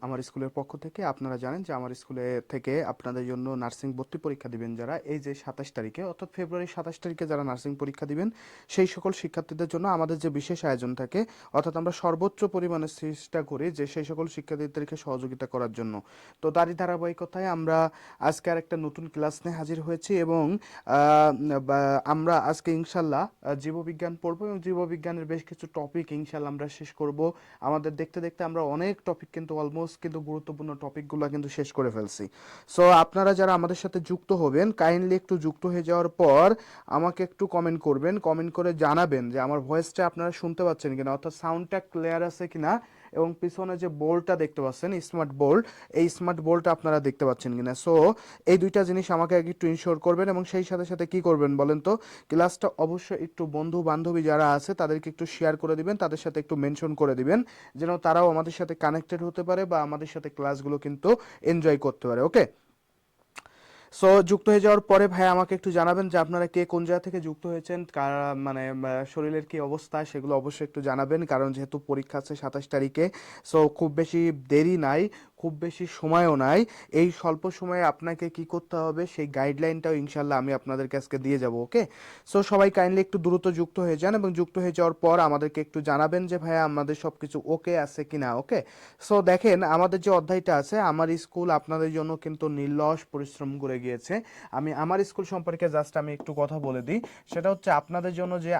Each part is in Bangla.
আমার স্কুলের পক্ষ থেকে আপনারা জানেন যে আমার স্কুলে থেকে আপনাদের জন্য নার্সিং ভর্তি পরীক্ষা দিবেন যারা এই যে 27 তারিখে অর্থাৎ ফেব্রুয়ারির 27 তারিখে যারা নার্সিং পরীক্ষা দিবেন সেই সকল শিক্ষার্থীদের জন্য আমাদের যে বিশেষ আয়োজন থাকে অর্থাৎ আমরা সর্বোচ্চ পরিমাণে চেষ্টা করি যে সেই সকল শিক্ষার্থীদেরকে সহযোগিতা করার জন্য। তো তারই ধারাবাহিকতায় আমরা আজকে আর একটা নতুন ক্লাস নিয়ে হাজির হয়েছি এবং আমরা আজকে ইনশাল্লাহ জীববিজ্ঞান পড়বো এবং জীববিজ্ঞানের বেশ কিছু টপিক ইনশাল্লাহ আমরা শেষ করব। আমাদের দেখতে দেখতে আমরা অনেক টপিক কিন্তু অলমোস্ট কিন্তু গুরুত্বপূর্ণ টপিকগুলো কিন্তু শেষ করে ফেলছি। সো আপনারা যারা আমাদের সাথে যুক্ত হবেন কাইন্ডলি একটু যুক্ত হয়ে যাওয়ার পর আমাকে একটু কমেন্ট করবেন, কমেন্ট করে জানাবেন যে আমার ভয়েসটা আপনারা শুনতে পাচ্ছেন কিনা, অর্থাৎ সাউন্ডটা ক্লিয়ার আছে কিনা এবং পিছনে যে বোর্ডটা দেখতে পাচ্ছেন স্মার্ট বোর্ড, এই স্মার্ট বোর্ডটা আপনারা দেখতে পাচ্ছেন কিনা। সো এই দুইটা জিনিস আমাকে আগে একটু ইনশিওর করবেন এবং সেই সাথে সাথে কি করবেন বলেন তো, ক্লাসটা অবশ্যই একটু বন্ধু বান্ধবী যারা আছে তাদেরকে একটু শেয়ার করে দিবেন, তাদের সাথে একটু মেনশন করে দিবেন যেন তারাও আমাদের সাথে কানেক্টেড হতে পারে বা আমাদের সাথে ক্লাসগুলো কিন্তু এনজয় করতে পারে। ওকে, সো যুক্ত হয়ে যাওয়ার পরে ভাই আমাকে একটু জানাবেন যে আপনারা কে কোন জায়গা থেকে যুক্ত হয়েছেন, মানে শরীরের কি অবস্থা সেগুলো অবশ্যই একটু জানাবেন, কারণ যেহেতু পরীক্ষা আছে 27 তারিখে। সো খুব বেশি দেরি নাই, খুব বেশি সময়ও নাই। এই স্বল্প সময়ে আপনাকে কি করতে হবে সেই গাইডলাইনটাও ইনশাল্লাহ আমি আপনাদেরকে আজকে দিয়ে যাব। ওকে, সো সবাই কাইন্ডলি একটু দ্রুত যুক্ত হয়ে যান এবং যুক্ত হয়ে যাওয়ার পর আমাদেরকে একটু জানাবেন যে ভাইয়া আমাদের সব কিছু ওকে আছে কিনা। ওকে, সো দেখেন আমাদের যে অধ্যায়টা আছে আমার স্কুল আপনাদের জন্য কিন্তু নির্লস পরিশ্রম করে গিয়েছে। আমি আমার স্কুল সম্পর্কে জাস্ট আমি একটু কথা বলে দিই, সেটা হচ্ছে আপনাদের জন্য যে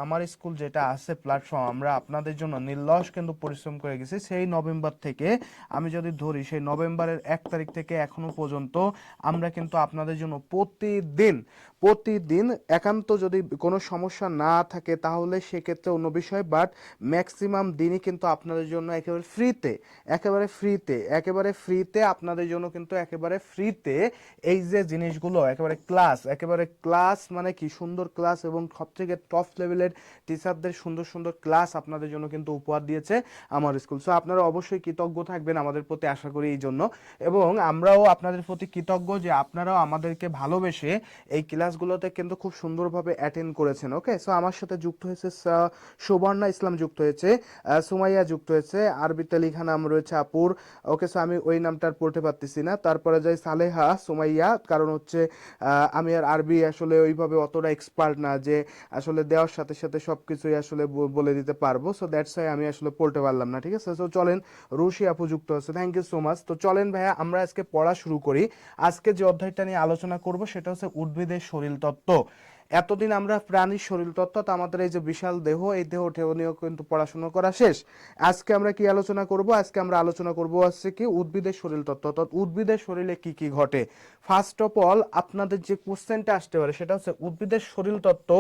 আমার স্কুল যেটা আছে প্ল্যাটফর্ম, আমরা আপনাদের জন্য নির্লস কিন্তু পরিশ্রম করে গেছি সেই নভেম্বর থেকে। আমি যদি ধরি সেই নভেম্বরের 1 তারিখ থেকে এখনো পর্যন্ত আমরা কিন্তু আপনাদের জন্য প্রতিদিন প্রতিদিন একান্ত যদি কোনো সমস্যা না থাকে তাহলে সেক্ষেত্রে অন্য বিষয়, বাট ম্যাক্সিমাম দিনই কিন্তু আপনাদের জন্য একেবারে ফ্রিতে, একেবারে ফ্রিতে আপনাদের জন্য কিন্তু একেবারে ফ্রিতে এই যে জিনিসগুলো একেবারে ক্লাস মানে কি সুন্দর ক্লাস এবং সবথেকে টপ লেভেলের টিচারদের সুন্দর সুন্দর ক্লাস আপনাদের জন্য কিন্তু উপহার দিয়েছে আমার স্কুল। সো আপনারা অবশ্যই কৃতজ্ঞ থাকবেন আমাদের প্রতি, আশা করি এই জন্য, এবং আমরাও আপনাদের প্রতি কৃতজ্ঞ যে আপনারাও আমাদেরকে ভালোবেসে এই ক্লাসগুলোতে কিন্তু খুব সুন্দরভাবে অ্যাটেন্ড করেছেন। ওকে, সো আমার সাথে যুক্ত হয়েছে সুবর্ণা ইসলাম, যুক্ত হয়েছে সুমাইয়া, যুক্ত হয়েছে আরবিতে লেখা নাম রয়েছে আপুর। ওকে, সো আমি ওই নামটা আর পড়তে পারতেছি না। তারপরে যাই সালেহা সুমাইয়া, কারণ হচ্ছে আমি আর আরবি আসলে ওইভাবে অতটা এক্সপার্ট না যে আসলে দেওয়ার সাথে সাথে সব কিছুই আসলে বলে দিতে পারবো। সো দ্যাটস ওয়াই আমি আসলে পড়তে পারলাম না। ঠিক আছে, সো চলেন রুশি আপু যুক্ত আছে, থ্যাংক ইউ সো মাচ। তো চলেন ভাইয়া আমরা আজকে পড়া শুরু করি। আজকে যে অধ্যায়টা নিয়ে আলোচনা করব সেটা হচ্ছে উদ্ভিদের শরীরতত্ত্ব। এতদিন আমরা প্রাণীর শরীরতত্ত্ব, তো আমাদের এই যে বিশাল দেহ, এই দেহ নিয়েও কিন্তু পড়াশোনা করা শেষ। আজকে আমরা কি আলোচনা করব, আজকে আমরা আলোচনা করব হচ্ছে কি উদ্ভিদের শরীরতত্ত্ব, অর্থাৎ উদ্ভিদের শরীরে কি কি ঘটে। ফার্স্ট অফ অল আপনাদের যে কোশ্চেনটা আসতে পারে সেটা হচ্ছে উদ্ভিদের শরীরতত্ত্ব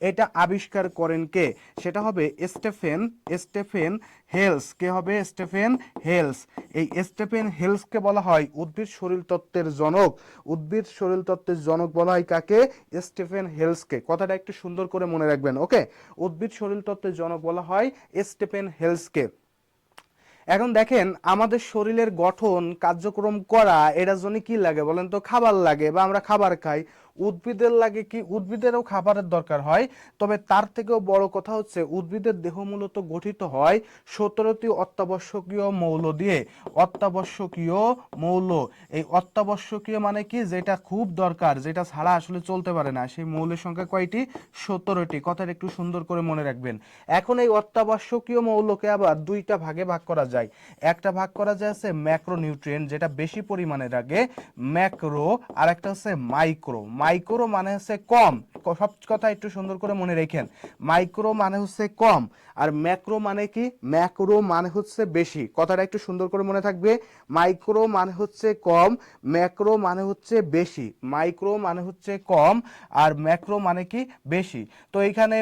এটা আবিষ্কার করেন কে, সেটা হবে স্টেফেন স্টেফেন হেলস। কে হবে? Stephen Hales. এই স্টেফেন হেলসকে বলা হয় উদ্ভিদ শরীরতত্ত্বের জনক। উদ্ভিদ শরীরতত্ত্বের জনক বলা হয় কাকে? স্টেফেন হেলসকে। কথাটা একটু সুন্দর করে মনে রাখবেন। ওকে, উদ্ভিদ শরীরতত্ত্বের জনক বলা হয় স্টেফেন হেলসকে। এখন দেখেন আমাদের শরীরের গঠন কার্যক্রম করা এটার জন্য কি লাগে বলেন তো? খাবার লাগে বা আমরা খাবার খাই। উদ্ভিদের লাগে কি? উদ্ভিদেরও খাবারের দরকার হয়। তবে তার থেকেও বড় কথা হচ্ছে উদ্ভিদের দেহ মূলত গঠিত হয় 17টি অত্যাবশ্যকীয় মৌল দিয়ে। অত্যাবশ্যকীয় মৌল, এই অত্যাবশ্যকীয় মানে কি? যেটা খুব দরকার, যেটা ছাড়া আসলে চলতে পারে না, সেই মৌলের সংখ্যা কয়টি? 17টি। কথাটা একটু সুন্দর করে মনে রাখবেন। এখন এই অত্যাবশ্যকীয় মৌলকে আবার দুইটা ভাগে ভাগ করা যায়। একটা ভাগ করা যায় আছে ম্যাক্রো নিউট্রিয়েন্ট, যেটা বেশি পরিমাণে লাগে, ম্যাক্রো। আর একটা হচ্ছে মাইক্রো। মাইক্রো মানে হচ্ছে কম। সব কথা একটু সুন্দর করে মনে রেখেন। মাইক্রো মানে হচ্ছে কম আর ম্যাক্রো মানে কি? ম্যাক্রো মানে হচ্ছে বেশি। কথাটা একটু সুন্দর করে মনে থাকবে। মাইক্রো মানে হচ্ছে কম, ম্যাক্রো মানে হচ্ছে বেশি। মাইক্রো মানে হচ্ছে কম আর ম্যাক্রো মানে কি? বেশি। তো এইখানে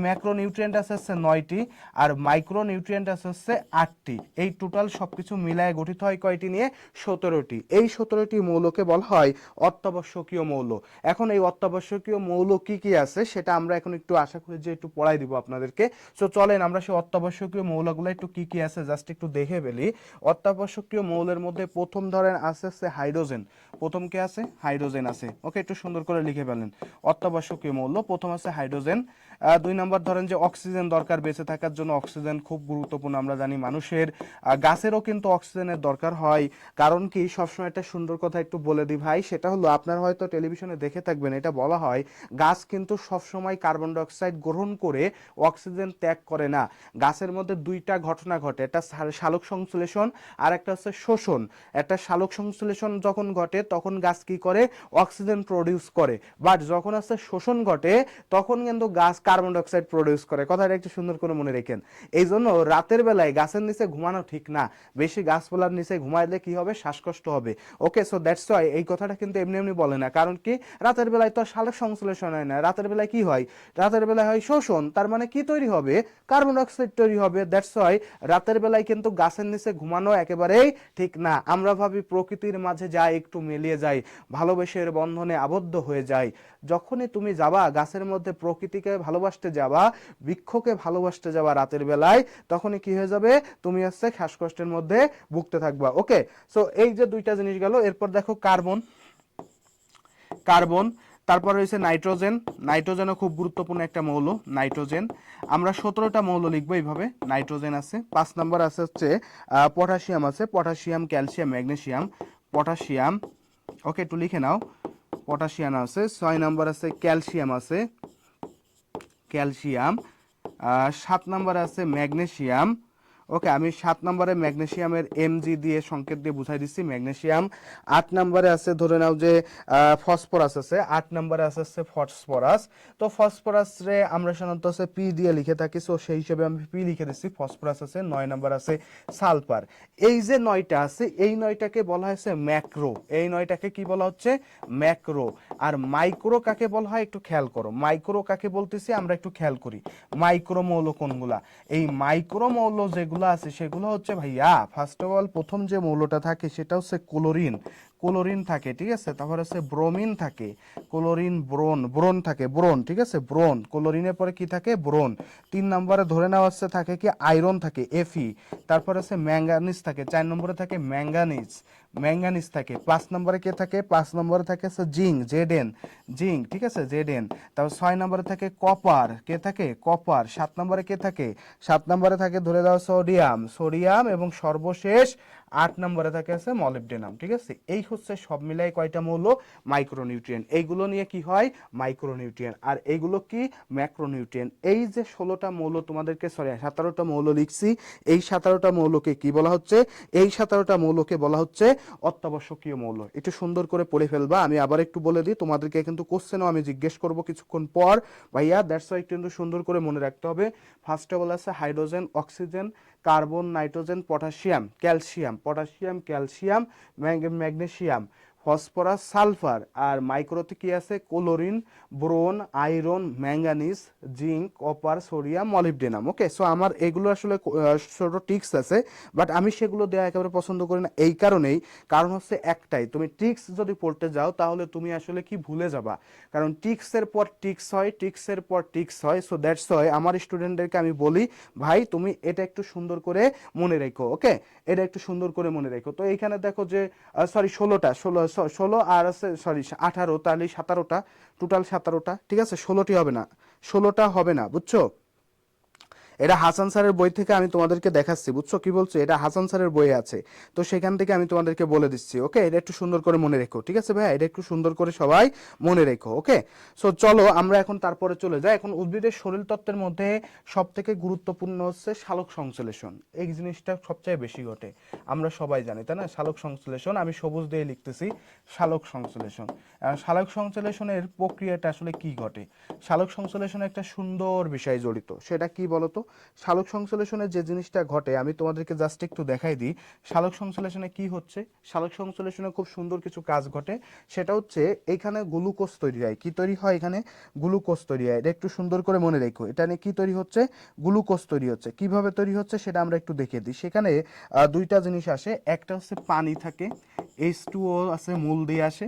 ম্যাক্রো নিউট্রিয়েন্ট আছে হচ্ছে 9টি আর মাইক্রো নিউট্রিয়েন্ট আছে হচ্ছে 8টি। এই টোটাল সবকিছু মিলায় গঠিত হয় কয়টি নিয়ে? 17টি। এই 17টি মৌলকে বলা হয় অত্যাবশ্যকীয় মৌল। এখন এই অত্যাবশ্যকীয় মৌল কি কি আছে সেটা আমরা এখন একটু আশা করি যে একটু পড়াই দিব আপনাদেরকে। সো চলেন আমরা সেই অত্যাবশ্যকীয় মৌলগুলো একটু কি কি আছে জাস্ট একটু দেখে ফেলি। অত্যাবশ্যকীয় মৌলের মধ্যে প্রথম ধরেন আছে হচ্ছে হাইড্রোজেন। প্রথম কে আছে? হাইড্রোজেন আছে। ওকে, একটু সুন্দর করে লিখে ফেলেন। অত্যাবশ্যকীয় মৌল প্রথম আছে হাইড্রোজেন। দুই নম্বর ধরেন যে অক্সিজেন দরকার বেঁচে থাকার জন্য, অক্সিজেন খুব গুরুত্বপূর্ণ আমরা জানি মানুষের, গাছেরও কিন্তু অক্সিজেনের দরকার হয়। কারণ কি, সবসময় একটা সুন্দর কথা একটু বলে দিই ভাই, সেটা হলো আপনার হয়তো টেলিভিশনে দেখে থাকবেন, এটা বলা হয় গাছ কিন্তু সবসময় কার্বন ডাইঅক্সাইড গ্রহণ করে অক্সিজেন ত্যাগ করে না। গাছের মধ্যে দুইটা ঘটনা ঘটে, একটা সালোক সংশ্লেষণ আর একটা হচ্ছে শোষণ। একটা সালোক সংশ্লেষণ যখন ঘটে তখন গাছ কি করে, অক্সিজেন প্রডিউস করে, বাট যখন হচ্ছে শোষণ ঘটে তখন কিন্তু গাছ কার্বন ডাইঅক্সাইড প্রডিউস করে। কথাটা একটু সুন্দর করে মনে রাখেন। এই জন্য রাতের বেলায় গাছের নিচে ঘুমানো ঠিক না, বেশি গাছপালার নিচে ঘুমাইলে কি হবে, শ্বাসকষ্ট হবে। ওকে, সো দ্যাটস ওয়াই এই কথাটা কিন্তু এমনি এমনি বলে না, কারণ কি রাতের বেলায় তো সালোক সংশ্লেষণ হয় না, রাতের বেলায় কি হয়, রাতের বেলায় হয় শোষণ। তার মানে কি তৈরি হবে, কার্বন ডাইঅক্সাইড তৈরি হবে। দ্যাটস ওয়াই রাতের বেলায় কিন্তু গাছের নিচে ঘুমানো একেবারেই ঠিক না। আমরা ভাবি প্রকৃতির মাঝে যাই, একটু মিলিয়ে যাই, ভালোবাসার বন্ধনে আবদ্ধ হয়ে যাই। যখনই তুমি যাবা গাছের মধ্যে, প্রকৃতিকে ভালোবাসতে যাবা, বৃক্ষকে ভালোবাসতে যাবা রাতের বেলায়, তখনই কি হয়ে যাবে, তুমি হচ্ছে শ্বাসকষ্টের মধ্যে ভুগতে থাকবা। ওকে, সো এই যে দুইটা জিনিস গেল। এরপর দেখো কার্বন, কার্বন, তারপর রয়েছে নাইট্রোজেন। নাইট্রোজেনও খুব গুরুত্বপূর্ণ একটা মৌল, নাইট্রোজেন। আমরা 17টা মৌল লিখবো এইভাবে। নাইট্রোজেন আছে, 5 নম্বর আছে হচ্ছে পটাশিয়াম আছে, পটাশিয়াম, ক্যালসিয়াম, ম্যাগনেসিয়াম, পটাশিয়াম। ওকে, একটু লিখে নাও, পটাশিয়াম আছে। 6 নম্বর আছে ক্যালসিয়াম আছে, ক্যালসিয়াম। 7 নম্বরে আছে ম্যাগনেসিয়াম। ওকে, আমি 7 নম্বরে ম্যাগনেসিয়ামের এমজি দিয়ে সংকেত দিয়ে বুঝাই দিচ্ছি, ম্যাগনেসিয়াম। 8 নম্বরে আছে ধরে নাও যে ফসফরাস আছে, 8 নম্বরে আছে ফসফরাস। তো ফসফরাস রে আমরা সাধারণত আছে পি দিয়ে লিখে থাকি, সো সেই হিসেবে আমি পি লিখে দিচ্ছি। ফসফরাস আছে। 9 নম্বর আছে সালফার। এই যে 9টা আছে, এই 9টাকে বলা হয়েছে ম্যাক্রো। এই 9টাকে কি বলা হচ্ছে, ম্যাক্রো। আর মাইক্রো কাকে বলা হয় একটু খেয়াল করো, মাইক্রো কাকে বলতেছি আমরা একটু খেয়াল করি। মাইক্রো মৌল কোনগুলা, এই মাইক্রো মৌল যেগুলো আছে সেগুলো হচ্ছে ভাইয়া, ফার্স্ট অফ অল প্রথম যে মৌলটা থাকে সেটা হচ্ছে ক্লোরিন। ক্লোরিন থাকে, ঠিক আছে। তারপর হচ্ছে ব্রোমিন থাকে, ক্লোরিন, ব্রোন, ব্রোন থাকে, ব্রোন, ঠিক আছে, ব্রোন। ক্লোরিনের পরে কি থাকে, ব্রোন। 3 নম্বরে ধরে নেওয়া হচ্ছে থাকে কি, আয়রন থাকে, এফি। তারপর হচ্ছে ম্যাঙ্গানিজ থাকে, 4 নম্বরে থাকে ম্যাঙ্গানিজ, ম্যাঙ্গানিজ থাকে। 5 নম্বরে কে থাকে, 5 নম্বরে থাকে হচ্ছে জিঙ্ক, জেডেন, জিঙ্ক, ঠিক আছে, জেডেন। তারপর 6 নম্বরে থাকে কপার, কে থাকে, কপার। 7 নম্বরে কে থাকে, 7 নম্বরে থাকে ধরে দাও সোডিয়াম, সোডিয়াম। এবং সর্বশেষ 8 নম্বরে থাকে আছে মলিবডেনাম, ঠিক আছে। এই হচ্ছে সব মিলাই কয়টা মৌল, মাইক্রোনিউট্রিয়েন্ট। এইগুলো নিয়ে কি হয়, মাইক্রোনিউট্রিয়েন্ট। আর এইগুলো কি, ম্যাক্রোনিউট্রিয়েন্ট। এই যে 16টা মৌল তোমাদেরকে, সরি 17টা মৌল লিখছি, এই 17টা মৌলকে কি বলা হচ্ছে, এই 17টা মৌলকে বলা হচ্ছে অত্যাবশ্যকীয় মৌল। একটু সুন্দর করে পড়ে ফেলবা। আমি আবার একটু বলে দিই তোমাদেরকে, কিন্তু কোশ্চেনও আমি জিজ্ঞেস করব কিছুক্ষণ পর ভাইয়া, দ্যাটস ওয়াই কিন্তু সুন্দর করে মনে রাখতে হবে। ফার্স্ট অফ অল আছে hydrogen, oxygen, carbon, nitrogen, potassium, calcium, potassium, calcium, magnesium, phosphorus, sulphur. আর মাইক্রোতে কি আছে, chlorine, boron, iron, manganese, zinc, copper, sodium, molybdenum. Okay, so আমার এগুলো আসলে ছোট টিক্স আছে, বাট আমি সেগুলো দেওয়া একেবারে পছন্দ করি না। এই কারণেই, কারণ হচ্ছে একটাই, তুমি টিক্স যদি পড়তে যাও তাহলে তুমি আসলে কি ভুলে যাবা। কারণ টিক্সের পর টিক্স হয়, টিক্সের পর টিক্স হয়। সো দ্যাটস ওয়াই আমার স্টুডেন্টদেরকে আমি বলি, ভাই তুমি এটা একটু সুন্দর করে মনে রেখো। ওকে, এটা একটু সুন্দর করে মনে রেখো। তো এইখানে দেখো যে সরি 16টা, 16 আর আছে সরি 18, তাহলে 17টা, টোটাল 17টা, ঠিক আছে। 16টি হবে না, 16টা হবে না, বুঝছো। এটা হাসান স্যারের বই থেকে আমি তোমাদেরকে দেখাচ্ছি, বুঝছো কি বলছো, এটা হাসান স্যারের বইয়ে আছে। তো সেখান থেকে আমি তোমাদেরকে বলে দিচ্ছি। ওকে, এটা একটু সুন্দর করে মনে রেখো, ঠিক আছে ভাই, এটা একটু সুন্দর করে সবাই মনে রেখো। ওকে, সো চলো আমরা এখন তারপরে চলে যাই। এখন উদ্ভিদের শরীর তত্ত্বের মধ্যে সব থেকে গুরুত্বপূর্ণ হচ্ছে সালোক সংশ্লেষণ। এই জিনিসটা সবচেয়ে বেশি ঘটে, আমরা সবাই জানি তাই না, সালোক সংশ্লেষণ। আমি সবুজ দিয়ে লিখতেছি, সালোক সংশ্লেষণ। সালোক সংশ্লেষণের প্রক্রিয়াটা আসলে কি ঘটে, সালোক সংশ্লেষণে একটা সুন্দর বিষয় জড়িত, সেটা কি বলতো। সালোক সংশ্লেষণে যে জিনিসটা ঘটে আমি তোমাদেরকে জাস্ট একটু দেখাই দিই। সালোক সংশ্লেষণে কি হচ্ছে, সালোক সংশ্লেষণে খুব সুন্দর কিছু কাজ ঘটে। সেটা হচ্ছে এখানে গ্লুকোজ তৈরি হয়। কি তৈরি হয়, এখানে গ্লুকোজ তৈরি হয়। এটা একটু সুন্দর করে মনে রেখো, এটা নিয়ে কি তৈরি হচ্ছে, গ্লুকোজ তৈরি হচ্ছে। কিভাবে তৈরি হচ্ছে সেটা আমরা একটু দেখিয়ে দিই। সেখানে দুইটা জিনিস আসে, একটা হচ্ছে পানি থাকে, H2O আছে, মূল দিয়ে আসে।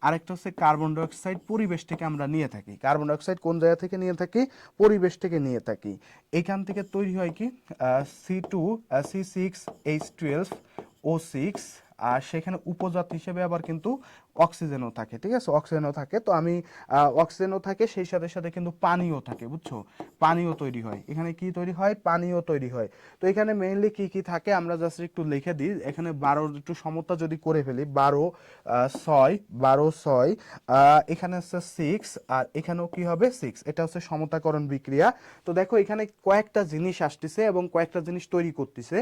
আরেকটা হচ্ছে কার্বন ডাইঅক্সাইড, পরিবেশ থেকে আমরা নিয়ে থাকি। কার্বন ডাইঅক্সাইড কোন জায়গা থেকে নিয়ে থাকি, পরিবেশ থেকে নিয়ে থাকি। এখান থেকে তৈরি হয় কি, C2 C6H12O6, আর সেখানে উপজাত হিসেবে আবার কিন্তু অক্সিজেনও থাকে, ঠিক আছে, অক্সিজেনও থাকে। তো আমি অক্সিজেনও থাকে, সেই সাথে সাথে কিন্তু পানিও থাকে, বুঝছো, পানিও তৈরি হয়। এখানে কি তৈরি হয়? পানিও তৈরি হয়। তো এখানে মেইনলি কি কি থাকে আমরা জাস্ট একটু লিখে দিই। এখানে 12 একটু সমতা যদি করে ফেলি, 12 6, 12 6, এখানে হচ্ছে 6, আর এখানেও কি হবে 6, এটা হচ্ছে সমতাকরণ বিক্রিয়া। তো দেখো এখানে কয়েকটা জিনিস আসতেছে এবং কয়েকটা জিনিস তৈরি করতেছে।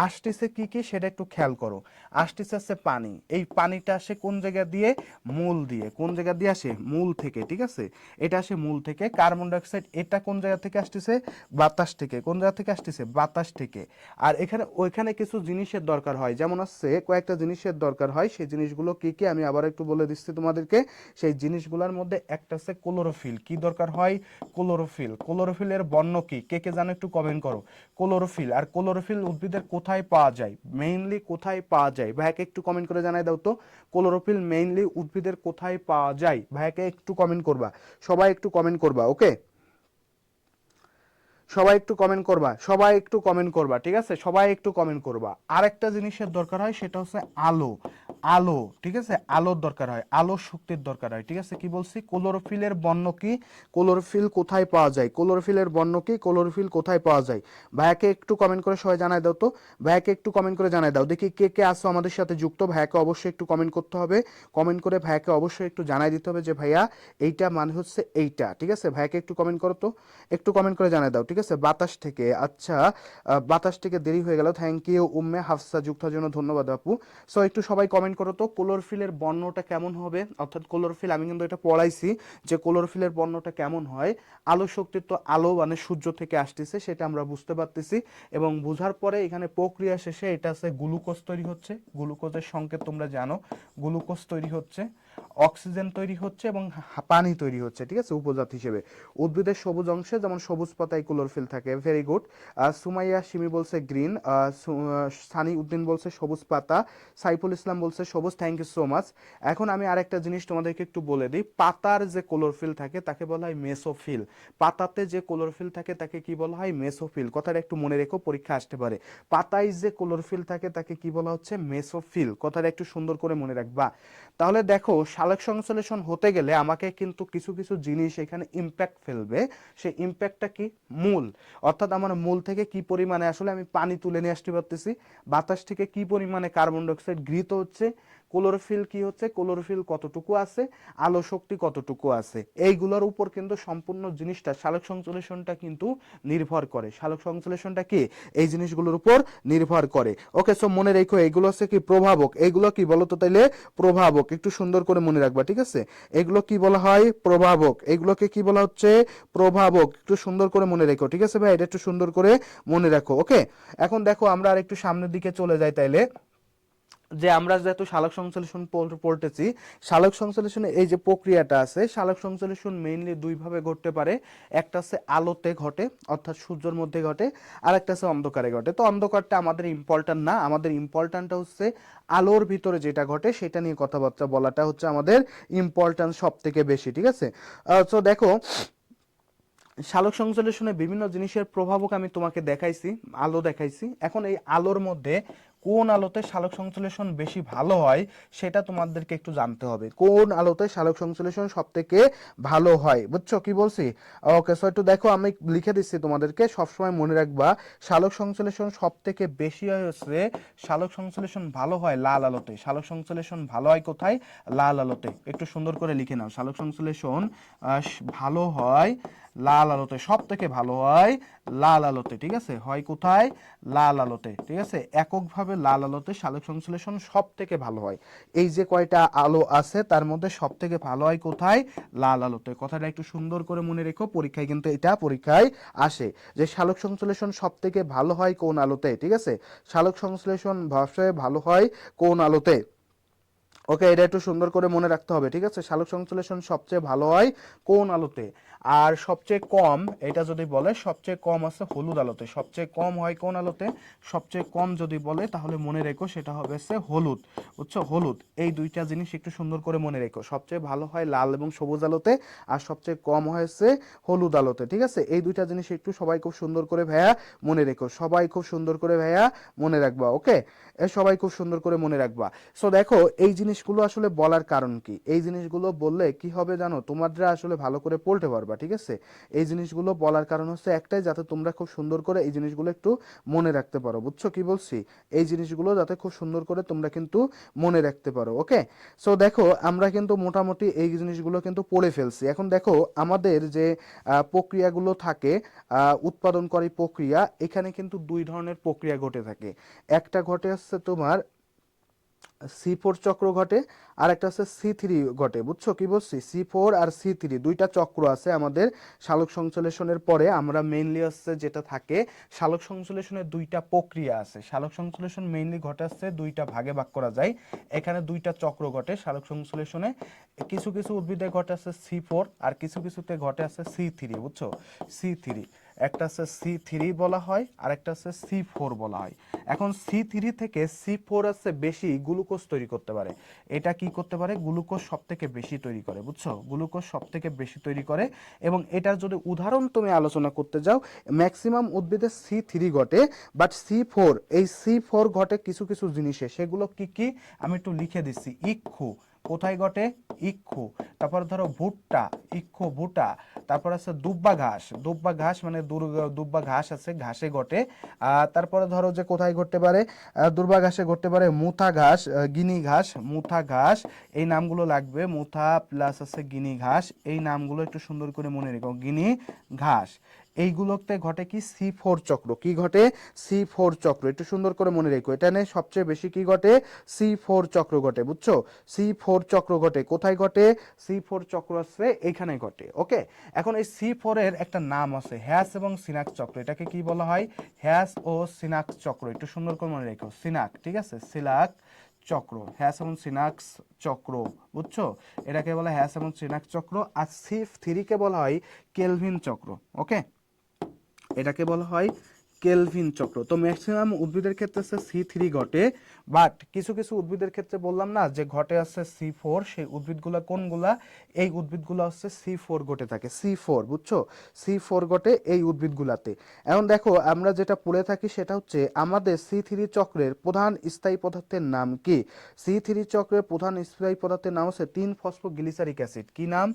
আসতেছে কি কি সেটা একটু খেয়াল করো। আসতেছে হচ্ছে পানি, এই পানিটা আসে কোন জায়গা দিয়ে? মূল দিয়ে। কোন জায়গা দিয়ে আসে? মূল থেকে, ঠিক আছে, এটা আসে মূল থেকে। কার্বন ডাইঅক্সাইড এটা কোন জায়গা থেকে আসতেছে? বাতাস থেকে। কোন জায়গা থেকে আসতেছে? বাতাস থেকে। আর এখানে ওইখানে কিছু জিনিসের দরকার হয়, যেমন হচ্ছে কয়েকটা জিনিসের দরকার হয়। সেই জিনিসগুলো কি কি আমি আবার একটু বলে দিচ্ছি তোমাদেরকে। সেই জিনিসগুলোর মধ্যে একটা হচ্ছে ক্লোরোফিল। কি দরকার হয়? ক্লোরোফিল। ক্লোরোফিলের বর্ণ কি? কে কে জানো একটু কমেন্ট করো। ক্লোরোফিল। আর ক্লোরোফিল উদ্ভিদের কোথায় পাওয়া যায়? মেইনলি কোথায় পাওয়া যায়? ভাইকে একটু কমেন্ট করে জানাই দাও তো, ক্লোরোফিল মেইনলি উদ্ভিদের কোথায় পাওয়া যায়? ভাইকে একটু কমেন্ট করবা, সবাই একটু কমেন্ট করবা, ওকে, সবাই একটু কমেন্ট করবা, সবাই একটু কমেন্ট করবা, ঠিক আছে, সবাই একটু কমেন্ট করবা। আরেকটা জিনিসের দরকার হয়, সেটা হচ্ছে আলো। আলো, ঠিক আছে, আলোর দরকার হয়, আলো শক্তির দরকার হয়, ঠিক আছে। কি বলছি? ক্লোরোফিলের বর্ণ কি? ক্লোরোফিল কোথায় পাওয়া যায়? ক্লোরোফিলের বর্ণ কি? ক্লোরোফিল কোথায় পাওয়া যায়? ভাইয়াকে একটু কমেন্ট করে সবাই জানাই দাও তো, ভাইয়াকে একটু কমেন্ট করে জানাই দাও দেখি কে কে আসো আমাদের সাথে যুক্ত। ভাইয়াকে অবশ্যই একটু কমেন্ট করতে হবে, কমেন্ট করে ভাইয়াকে অবশ্যই একটু জানাই দিতে হবে যে ভাইয়া এইটা মানে হচ্ছে এইটা, ঠিক আছে। ভাইয়াকে একটু কমেন্ট করো তো, একটু কমেন্ট করে জানাই দাও, ঠিক আছে। বাতাস থেকে, আচ্ছা, বাতাস থেকে দেরি হয়ে গেল, থ্যাংক ইউ উম্মে হাফসা, যুক্ত হওয়ার জন্য ধন্যবাদ আপু। সো একটু সবাই কমেন্ট করো তো ক্লোরোফিলের বর্ণটা কেমন হবে, অর্থাৎ ক্লোরোফিল আমি কিন্তু এটা পড়াইছি যে ক্লোরোফিলের বর্ণটা কেমন হয়। আলো শক্তির তো আলো মানে সূর্য থেকে আসতেছে, সেটা আমরা বুঝতে পারতেছি। এবং বোঝার পরে এখানে প্রক্রিয়া শেষে এটা আছে গ্লুকোজ তৈরি হচ্ছে। গ্লুকোজের সংকেত তোমরা জানো, গ্লুকোজ তৈরি হচ্ছে, অক্সিজেন তৈরি হচ্ছে এবং পানি তৈরি হচ্ছে, ঠিক আছে, উপজাত হিসেবে। উদ্ভিদের সবুজ অংশে যেমন সবুজ পাতায় ক্লোরোফিল থাকে, ভেরি গুড। সুমাইয়া সিমি বলছে গ্রিন, সানি উদ্দিন বলছে সবুজ পাতা, সাইফুল ইসলাম বলছে সবুজ, থ্যাংক ইউ সো মাচ। এখন আমি আরেকটা জিনিস তোমাদেরকে একটু বলে দিই, পাতার যে ক্লোরোফিল থাকে তাকে বলা হয় মেসোফিল। পাতাতে যে ক্লোরোফিল থাকে তাকে কি বলা হয়? মেসোফিল। কথাটা একটু মনে রেখো, পরীক্ষা আসতে পারে। পাতায় যে ক্লোরোফিল থাকে তাকে কি বলা হচ্ছে? মেসোফিল। কথাটা একটু সুন্দর করে মনে রাখবা। তাহলে দেখো সালোক সংশ্লেষণ হতে গেলে আমাকে কিন্তু কিছু কিছু জিনিস এখানে ইম্প্যাক্ট ফেলবে। সেই ইম্প্যাক্টটা কি? মূল, অর্থাৎ আমার মূল থেকে কি পরিমাণে আসলে আমি পানি তুলে নিয়ে আসতে পারতেছি, বাতাস থেকে কি পরিমাণে কার্বন ডাইঅক্সাইড গৃহীত হচ্ছে, ক্লোরোফিল কি হচ্ছে, ক্লোরোফিল কতটুকু আছে, আলো শক্তি কতটুকু আছে, এইগুলোর উপর কিন্তু সম্পূর্ণ জিনিসটা সালোক সংশ্লেষণটা কিন্তু নির্ভর করে। সালোক সংশ্লেষণটা কি? এই জিনিসগুলোর উপর নির্ভর করে। ওকে, সো মনে রেখো এগুলো হচ্ছে কি? প্রভাবক। এইগুলো কি বলতো তাইলে? প্রভাবক। একটু সুন্দর করে মনে রাখবা, ঠিক আছে। এগুলো কি বলা হয়? প্রভাবক। এগুলোকে কি বলা হচ্ছে? প্রভাবক। একটু সুন্দর করে মনে রেখো, ঠিক আছে ভাই, এটা একটু সুন্দর করে মনে রাখো, ওকে। এখন দেখো আমরা আর একটু সামনের দিকে চলে যাই তাইলে, যে আমরা যেহেতু সালোক সংশ্লেষণ পড়তেছি, সালোক সংশ্লেষণে এই যে প্রক্রিয়াটা আছে, সালোক সংশ্লেষণ মেইনলি দুই ভাবে ঘটতে পারে। একটা হচ্ছে আলোতে ঘটে, অর্থাৎ সূর্যের মধ্যে ঘটে, আর একটা হচ্ছে অন্ধকারে ঘটে। তো অন্ধকারটা আমাদের ইম্পর্ট্যান্ট না, আমাদের ইম্পর্ট্যান্টটা হচ্ছে আলোর ভিতরে যেটা ঘটে সেটা নিয়ে কথাবার্তা বলাটা হচ্ছে আমাদের ইম্পর্ট্যান্ট সব থেকে বেশি, ঠিক আছে। তো দেখো সালোক সংশ্লেষণে বিভিন্ন জিনিসের প্রভাবক আমি তোমাকে দেখাইছি, আলো দেখাইছি। এখন এই আলোর মধ্যে কোন আলোতে সালোক সংশ্লেষণ বেশি ভালো হয় সেটা তোমাদেরকে একটু জানতে হবে। কোন আলোতে সালোক সংশ্লেষণ সব থেকে ভালো হয়, বুঝছো কি বলছি? ওকে, সো একটু দেখো আমি লিখে দিচ্ছি তোমাদেরকে, সবসময় মনে রাখবা সালোক সংশ্লেষণ সব থেকে বেশি হয় হচ্ছে, সালোক সংশ্লেষণ ভালো হয় লাল আলোতে। সালোক সংশ্লেষণ ভালো হয় কোথায়? লাল আলোতে। একটু সুন্দর করে লিখে নাও, সালোক সংশ্লেষণ ভালো হয় লাল আলোতে, সব থেকে ভালো হয় লাল আলোতে, ঠিক আছে। হয় কোথায়? লাল আলোতে, ঠিক আছে। এককভাবে লাল আলোতে সালোক সংশ্লেষণ সব থেকে ভালো হয়। এই যে কয়টা আলো আছে তার মধ্যে সব থেকে ভালো হয় কোথায়? লাল আলোতে। কথাটা একটু সুন্দর করে মনে রেখো, পরীক্ষায় কিন্তু এটা পরীক্ষায় আসে যে সালোক সংশ্লেষণ সব থেকে ভালো হয় কোন আলোতে, ঠিক আছে। সালোক সংশ্লেষণ ভালো হয় কোন আলোতে? ওকে, এটা একটু সুন্দর করে মনে রাখতে হবে, ঠিক আছে। সালোক সংশ্লেষণ সবচেয়ে ভালো হয় কোন আলোতে, আর সবচেয়ে কম, এটা যদি বলে সবচেয়ে কম আছে হলুদ আলোতে। সবচেয়ে কম হয় কোন আলোতে, সবচেয়ে কম যদি বলে তাহলে মনে রেখো সেটা হবে হচ্ছে হলুদ, বুঝছো, হলুদ। এই দুইটা জিনিস একটু সুন্দর করে মনে রেখো, সবচেয়ে ভালো হয় লাল এবং সবুজ আলোতে, আর সবচেয়ে কম হয়েছে হলুদ আলোতে, ঠিক আছে। এই দুইটা জিনিস একটু সবাই খুব সুন্দর করে ভাইয়া মনে রেখো, সবাই খুব সুন্দর করে ভাইয়া মনে রাখবা, ওকে, সবাই খুব সুন্দর করে মনে রাখবা। সো দেখো এই জিনিসগুলো আসলে বলার কারণ কি, এই জিনিসগুলো বললে কি হবে জানো, তোমরা আসলে ভালো করে পড়তে পারবা, ঠিক আছে। এই জিনিসগুলো বলার কারণ হচ্ছে একটাই, যাতে তোমরা খুব সুন্দর করে এই জিনিসগুলো একটু মনে রাখতে পারো, বুঝছো কি বলছি, এই জিনিসগুলো যাতে খুব সুন্দর করে তোমরা কিন্তু মনে রাখতে পারো, ওকে। সো দেখো আমরা কিন্তু মোটামুটি এই জিনিসগুলো কিন্তু পড়ে ফেলছি। এখন দেখো আমাদের যে প্রক্রিয়াগুলো থাকে, উৎপাদনকারী প্রক্রিয়া, এখানে কিন্তু দুই ধরনের প্রক্রিয়া ঘটে থাকে। একটা ঘটে হচ্ছে তোমার C4 চক্র ঘটে, আর একটা হচ্ছে C3 ঘটে, বুঝছো কি বলছি, C4 আর C3 দুইটা চক্র আছে আমাদের সালোক সংশ্লেষণের পরে। আমরা মেইনলি হচ্ছে যেটা থাকে, সালোক সংশ্লেষণের দুইটা প্রক্রিয়া আছে। সালোক সংশ্লেষণ মেইনলি ঘটে হচ্ছে দুইটা ভাগে ভাগ করা যায়, এখানে দুইটা চক্র ঘটে সালোক সংশ্লেষণে। কিছু কিছু উদ্ভিদে ঘটে আছে C4, আর কিছু কিছুতে ঘটে আছে C3, বুঝছো, C3। একটা আছে C3 বলা হয়, আর একটা আছে C4 বলা হয়। এখন C3 থেকে C4 আছে বেশি গ্লুকোজ তৈরি করতে পারে। এটা কি করতে পারে, গ্লুকোজ সব থেকে বেশি তৈরি করে, বুঝছো, গ্লুকোজ সব থেকে বেশি তৈরি করে। এবং এটার যদি উদাহরণ তুমি আলোচনা করতে যাও, ম্যাক্সিমাম উদ্ভিদে C3 ঘটে, বাট C4, এই C4 ঘটে কিছু কিছু জিনিসে। সেগুলো কি কি আমি একটু লিখে দিচ্ছি। ইক্ষু কোথায় ঘটে, ইক্ষু। তারপর ধরো ভুট্টা, ইক্ষু ভুট্টা। তারপর আছে দুব্বা ঘাস, দুব্বা ঘাস মানে দুব্বা ঘাস আছে, ঘাসে ঘটে। তারপরে ধরো যে কোথায় ঘটতে পারে, দুর্বা ঘাসে ঘটতে পারে, মুথা ঘাস, গিনি ঘাস, মুথা ঘাস, এই নামগুলো লাগবে। মুথা প্লাস আছে গিনি ঘাস, এই নামগুলো একটু সুন্দর করে মনে রেখো, গিনি ঘাস। এইগুলোতে ঘটে কি C4 চক্র, কি ঘটে, C4 চক্র, একটু সুন্দর করে মনে রেখো। এটা নিয়ে সবচেয়ে বেশি কি ঘটে, C4 চক্র ঘটে, বুঝছো, C4 চক্র ঘটে। কোথায় ঘটে, C4 চক্র আছে এখানে ঘটে, ওকে। এখন এই C4 এর একটা নাম আছে, হ্যাস এবং সিনাক চক্র। এটাকে কি বলা হয়, হ্যাস ও সিনাক চক্র, একটু সুন্দর করে মনে রেখো, সিনাক, ঠিক আছে, সিলাক চক্র, হ্যাস এবং সিনাক্স চক্র, বুঝছো, এটাকে বলা হয় হ্যাস এবং সিনাক চক্র। আর C3 কে বলা হয় কেলভিন চক্র, ওকে, এটাকে বলা হয় কেলভিন চক্র। তো ম্যাক্সিমাম উদ্ভিদের ক্ষেত্রে আছে C3 ঘটে, বাট কিছু কিছু উদ্ভিদের ক্ষেত্রে বললাম না যে ঘটে আছে C4, সেই উদ্ভিদগুলা কোনগুলা, এই উদ্ভিদগুলো হচ্ছে C4 ঘটে থাকে, C4, বুঝছো, C4 ঘটে এই উদ্ভিদগুলাতে। এখন দেখো আমরা যেটা পড়ে থাকি সেটা হচ্ছে আমাদের C3 চক্রের প্রধান স্থায়ী পদার্থের নাম কি। C3 চক্রের প্রধান স্থায়ী পদার্থের নাম হচ্ছে 3-ফসফোগ্লিসারিক অ্যাসিড। কি নাম,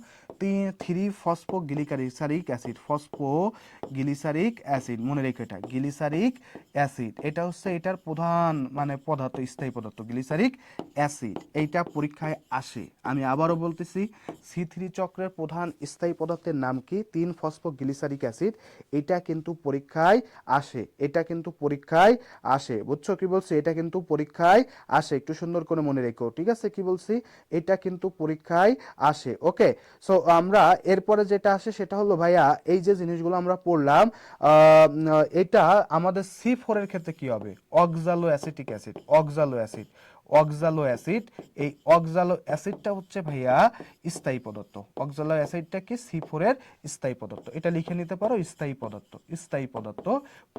3-ফসফোগ্লিসারিক অ্যাসিড, ফসফোগ্লিসারিক অ্যাসিড, মনে রেখো এটা গ্লিসারিক অ্যাসিড। এটা হচ্ছে এটার প্রধান মানে পদার্থ, স্থায়ী পদার্থ গ্লিসারিক অ্যাসিড। এইটা পরীক্ষায় আসে, আমি আবারও বলতেছি, C3 চক্রের প্রধান স্থায়ী পদার্থের নাম কি, 3-ফসফোগ্লিসারিক অ্যাসিড। এটা কিন্তু পরীক্ষায় আসে, এটা কিন্তু পরীক্ষায় আসে, বুঝছো কি বলছি, এটা কিন্তু পরীক্ষায় আসে, একটু সুন্দর করে মনে রেখো, ঠিক আছে, কি বলছি, এটা কিন্তু পরীক্ষায় আসে, ওকে। সো আমরা এরপরে যেটা আসে সেটা হলো ভাইয়া, এই যে জিনিসগুলো আমরা পড়লাম, এটা আমাদের C4 এর ক্ষেত্রে কি হবে, অক্সালো অ্যাসিটিক অ্যাসিড, অক্সালো অ্যাসিড, অক্সালো অ্যাসিড। এই অক্সালো অ্যাসিডটা হচ্ছে ভাইয়া স্থায়ী পদার্থ, অক্সালো অ্যাসিডটা কি C4 এর স্থায়ী পদার্থ, এটা লিখে নিতে পারো, স্থায়ী পদার্থ, স্থায়ী পদার্থ।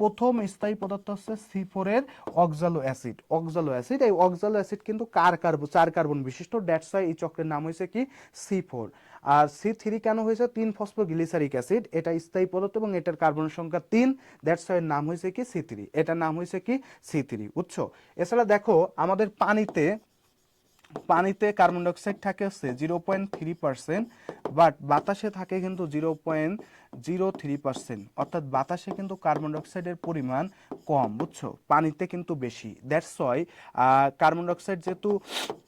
প্রথম স্থায়ী পদার্থ হচ্ছে C4 এর অক্সালো অ্যাসিড, অক্সালো অ্যাসিড। এই অক্সালো অ্যাসিড কিন্তু চার কার্বন বিশিষ্ট, দ্যাটস ওয়াই এই চক্রের নাম হয়েছে কি C4। আর C3 কেন হয়েছে, 3-ফসফোগ্লিসারিক অ্যাসিড, এটা স্থায়ী পদার্থ এবং এটার কার্বনের সংখ্যা 3, দ্যাটস ওয়াই এর নাম হয়েছে কি C3, এটার নাম হয়েছে কি C3, বুঝছো। এছাড়া দেখো আমাদের পানিতে, পানিতে কার্বন ডাইঅক্সাইড থাকে হচ্ছে 0.3%, বাট বাতাসে থাকে কিন্তু 0.03%, অর্থাৎ বাতাসে কিন্তু কার্বন ডাইঅক্সাইডের পরিমাণ কম, বুঝছো, পানিতে কিন্তু বেশি। দ্যাটস ওয়াই কার্বন ডাইঅক্সাইড যেহেতু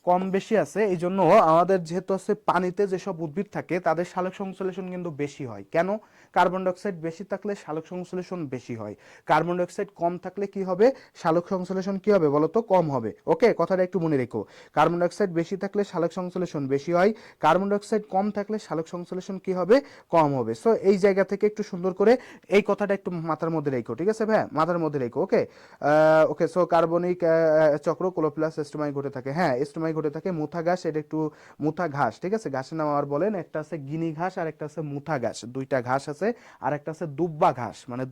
কম বেশি আছে, এই জন্য আমাদের যেহেতু আছে পানিতে যেসব উদ্ভিদ থাকে তাদের সালোক সংশ্লেষণ কিন্তু বেশি হয়। কেন, কার্বন ডাইঅক্সাইড বেশি থাকলে সালোক সংশ্লেষণ বেশি হয়, কার্বন ডাইঅক্সাইড কম থাকলে কি হবে, সালোক সংশ্লেষণ কি হবে বলো তো, কম হবে, ওকে, কথাটা একটু মনে রেখো। কার্বন ডাইঅক্সাইড বেশি থাকলে সালোক সংশ্লেষণ বেশি হয়, কার্বন ডাইঅক্সাইড কম থাকলে সালোক সংশ্লেষণ কি হবে, কম হবে। সো এই জায়গা থেকে একটু সুন্দর করে এই কথাটা একটু মাথার মধ্যে রেখো, ঠিক আছে ভাই, মাথার মধ্যে রেখো। ওকে ওকে। সো কার্বনিক চক্র ক্লোরোপ্লাস স্টোমাই ঘটে থাকে, হ্যাঁ স্টোমাই ঘটে থাকে। মুথা ঘাস, এটা একটু মুথা ঘাস, ঠিক আছে, ঘাসের নাম আবার বলেন। একটা আছে গিনি ঘাস আর একটা আছে মুথা ঘাস, দুইটা ঘাস আছে। আর একটা আছে দুব্বা ঘাস, মানে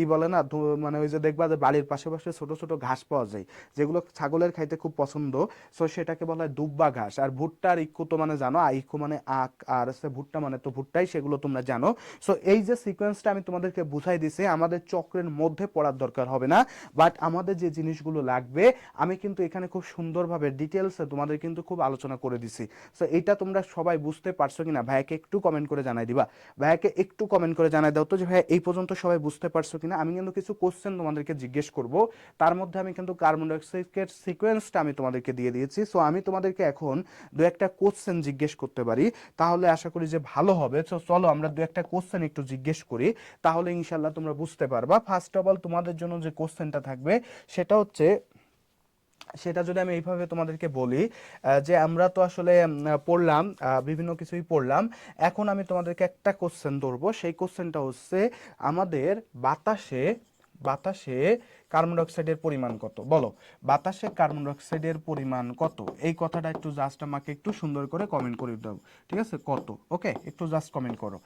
ই বলে না, মানে ওই যে দেখবা যে বাড়ির পাশে পাশে ছোট ছোট ঘাস পাওয়া যায়, যেগুলো ছাগলের খাইতে খুব পছন্দ। সো সেটাকে বলা হয় দুব্বা ঘাস। আর ভুট্টা আর ইক্ষু তো মানে জানো, ইক্ষু মানে আখ, আর হচ্ছে ভুট্টা মানে তো ভুট্টাই, সেগুলো তোমরা জানো। সো এই যে সিকোয়েন্সটা আমি তোমাদেরকে বুঝাই দিছি, আমাদের চক্রের মধ্যে পড়ার দরকার হবে না, বাট আমাদের যে জিনিসগুলো লাগবে আমি কিন্তু এখানে খুব সুন্দরভাবে ডিটেলসে তোমাদের কিন্তু খুব আলোচনা করে দিছি। সো এইটা তোমরা সবাই বুঝতে পারছো কিনা ভাইয়াকে একটু কমেন্ট করে জানাই দিবা। ভাইয়াকে একটু কমেন্ট করে জানাই দাও তো যে ভাইয়া এই পর্যন্ত সবাই বুঝতে পারছো কিনা। আমি কিন্তু কিছু কোশ্চেন তোমাদেরকে জিজ্ঞেস করব, তার মধ্যে আমি কিন্তু কার্বন ডাইঅক্সাইডের সিকোয়েন্সটা আমি তোমাদেরকে দিয়ে দিয়েছি। সো আমি তোমাদেরকে এখন দু একটা কোশ্চেন জিজ্ঞেস করতে পারি, তাহলে আশা করি যে ভালো হবে। তো চলো আমরা দু একটা কোশ্চেন একটু জিজ্ঞেস করি, তাহলে ইনশাল্লাহ তোমরা বুঝতে পারবা। ফার্স্ট অফ অল তোমাদের জন্য যে কোশ্চেনটা থাকবে সেটা হচ্ছে, সেটা যদি আমি এইভাবে তোমাদেরকে বলি, যে আমরা তো আসলে পড়লাম, বিভিন্ন কিছুই পড়লাম। এখন আমি তোমাদেরকে একটা কোশ্চেন ধরবো, সেই কোশ্চেনটা হচ্ছে আমাদের বাতাসে বাতাসে কার্বন ডাইঅক্সাইডের পরিমাণ কত, বলো বাতাসে কার্বন ডাইঅক্সাইডের পরিমাণ কত। এই কথাটা একটু জাস্ট আমাকে একটু সুন্দর করে কমেন্ট করে দাও, ঠিক আছে, কত। ওকে, একটু জাস্ট কমেন্ট করো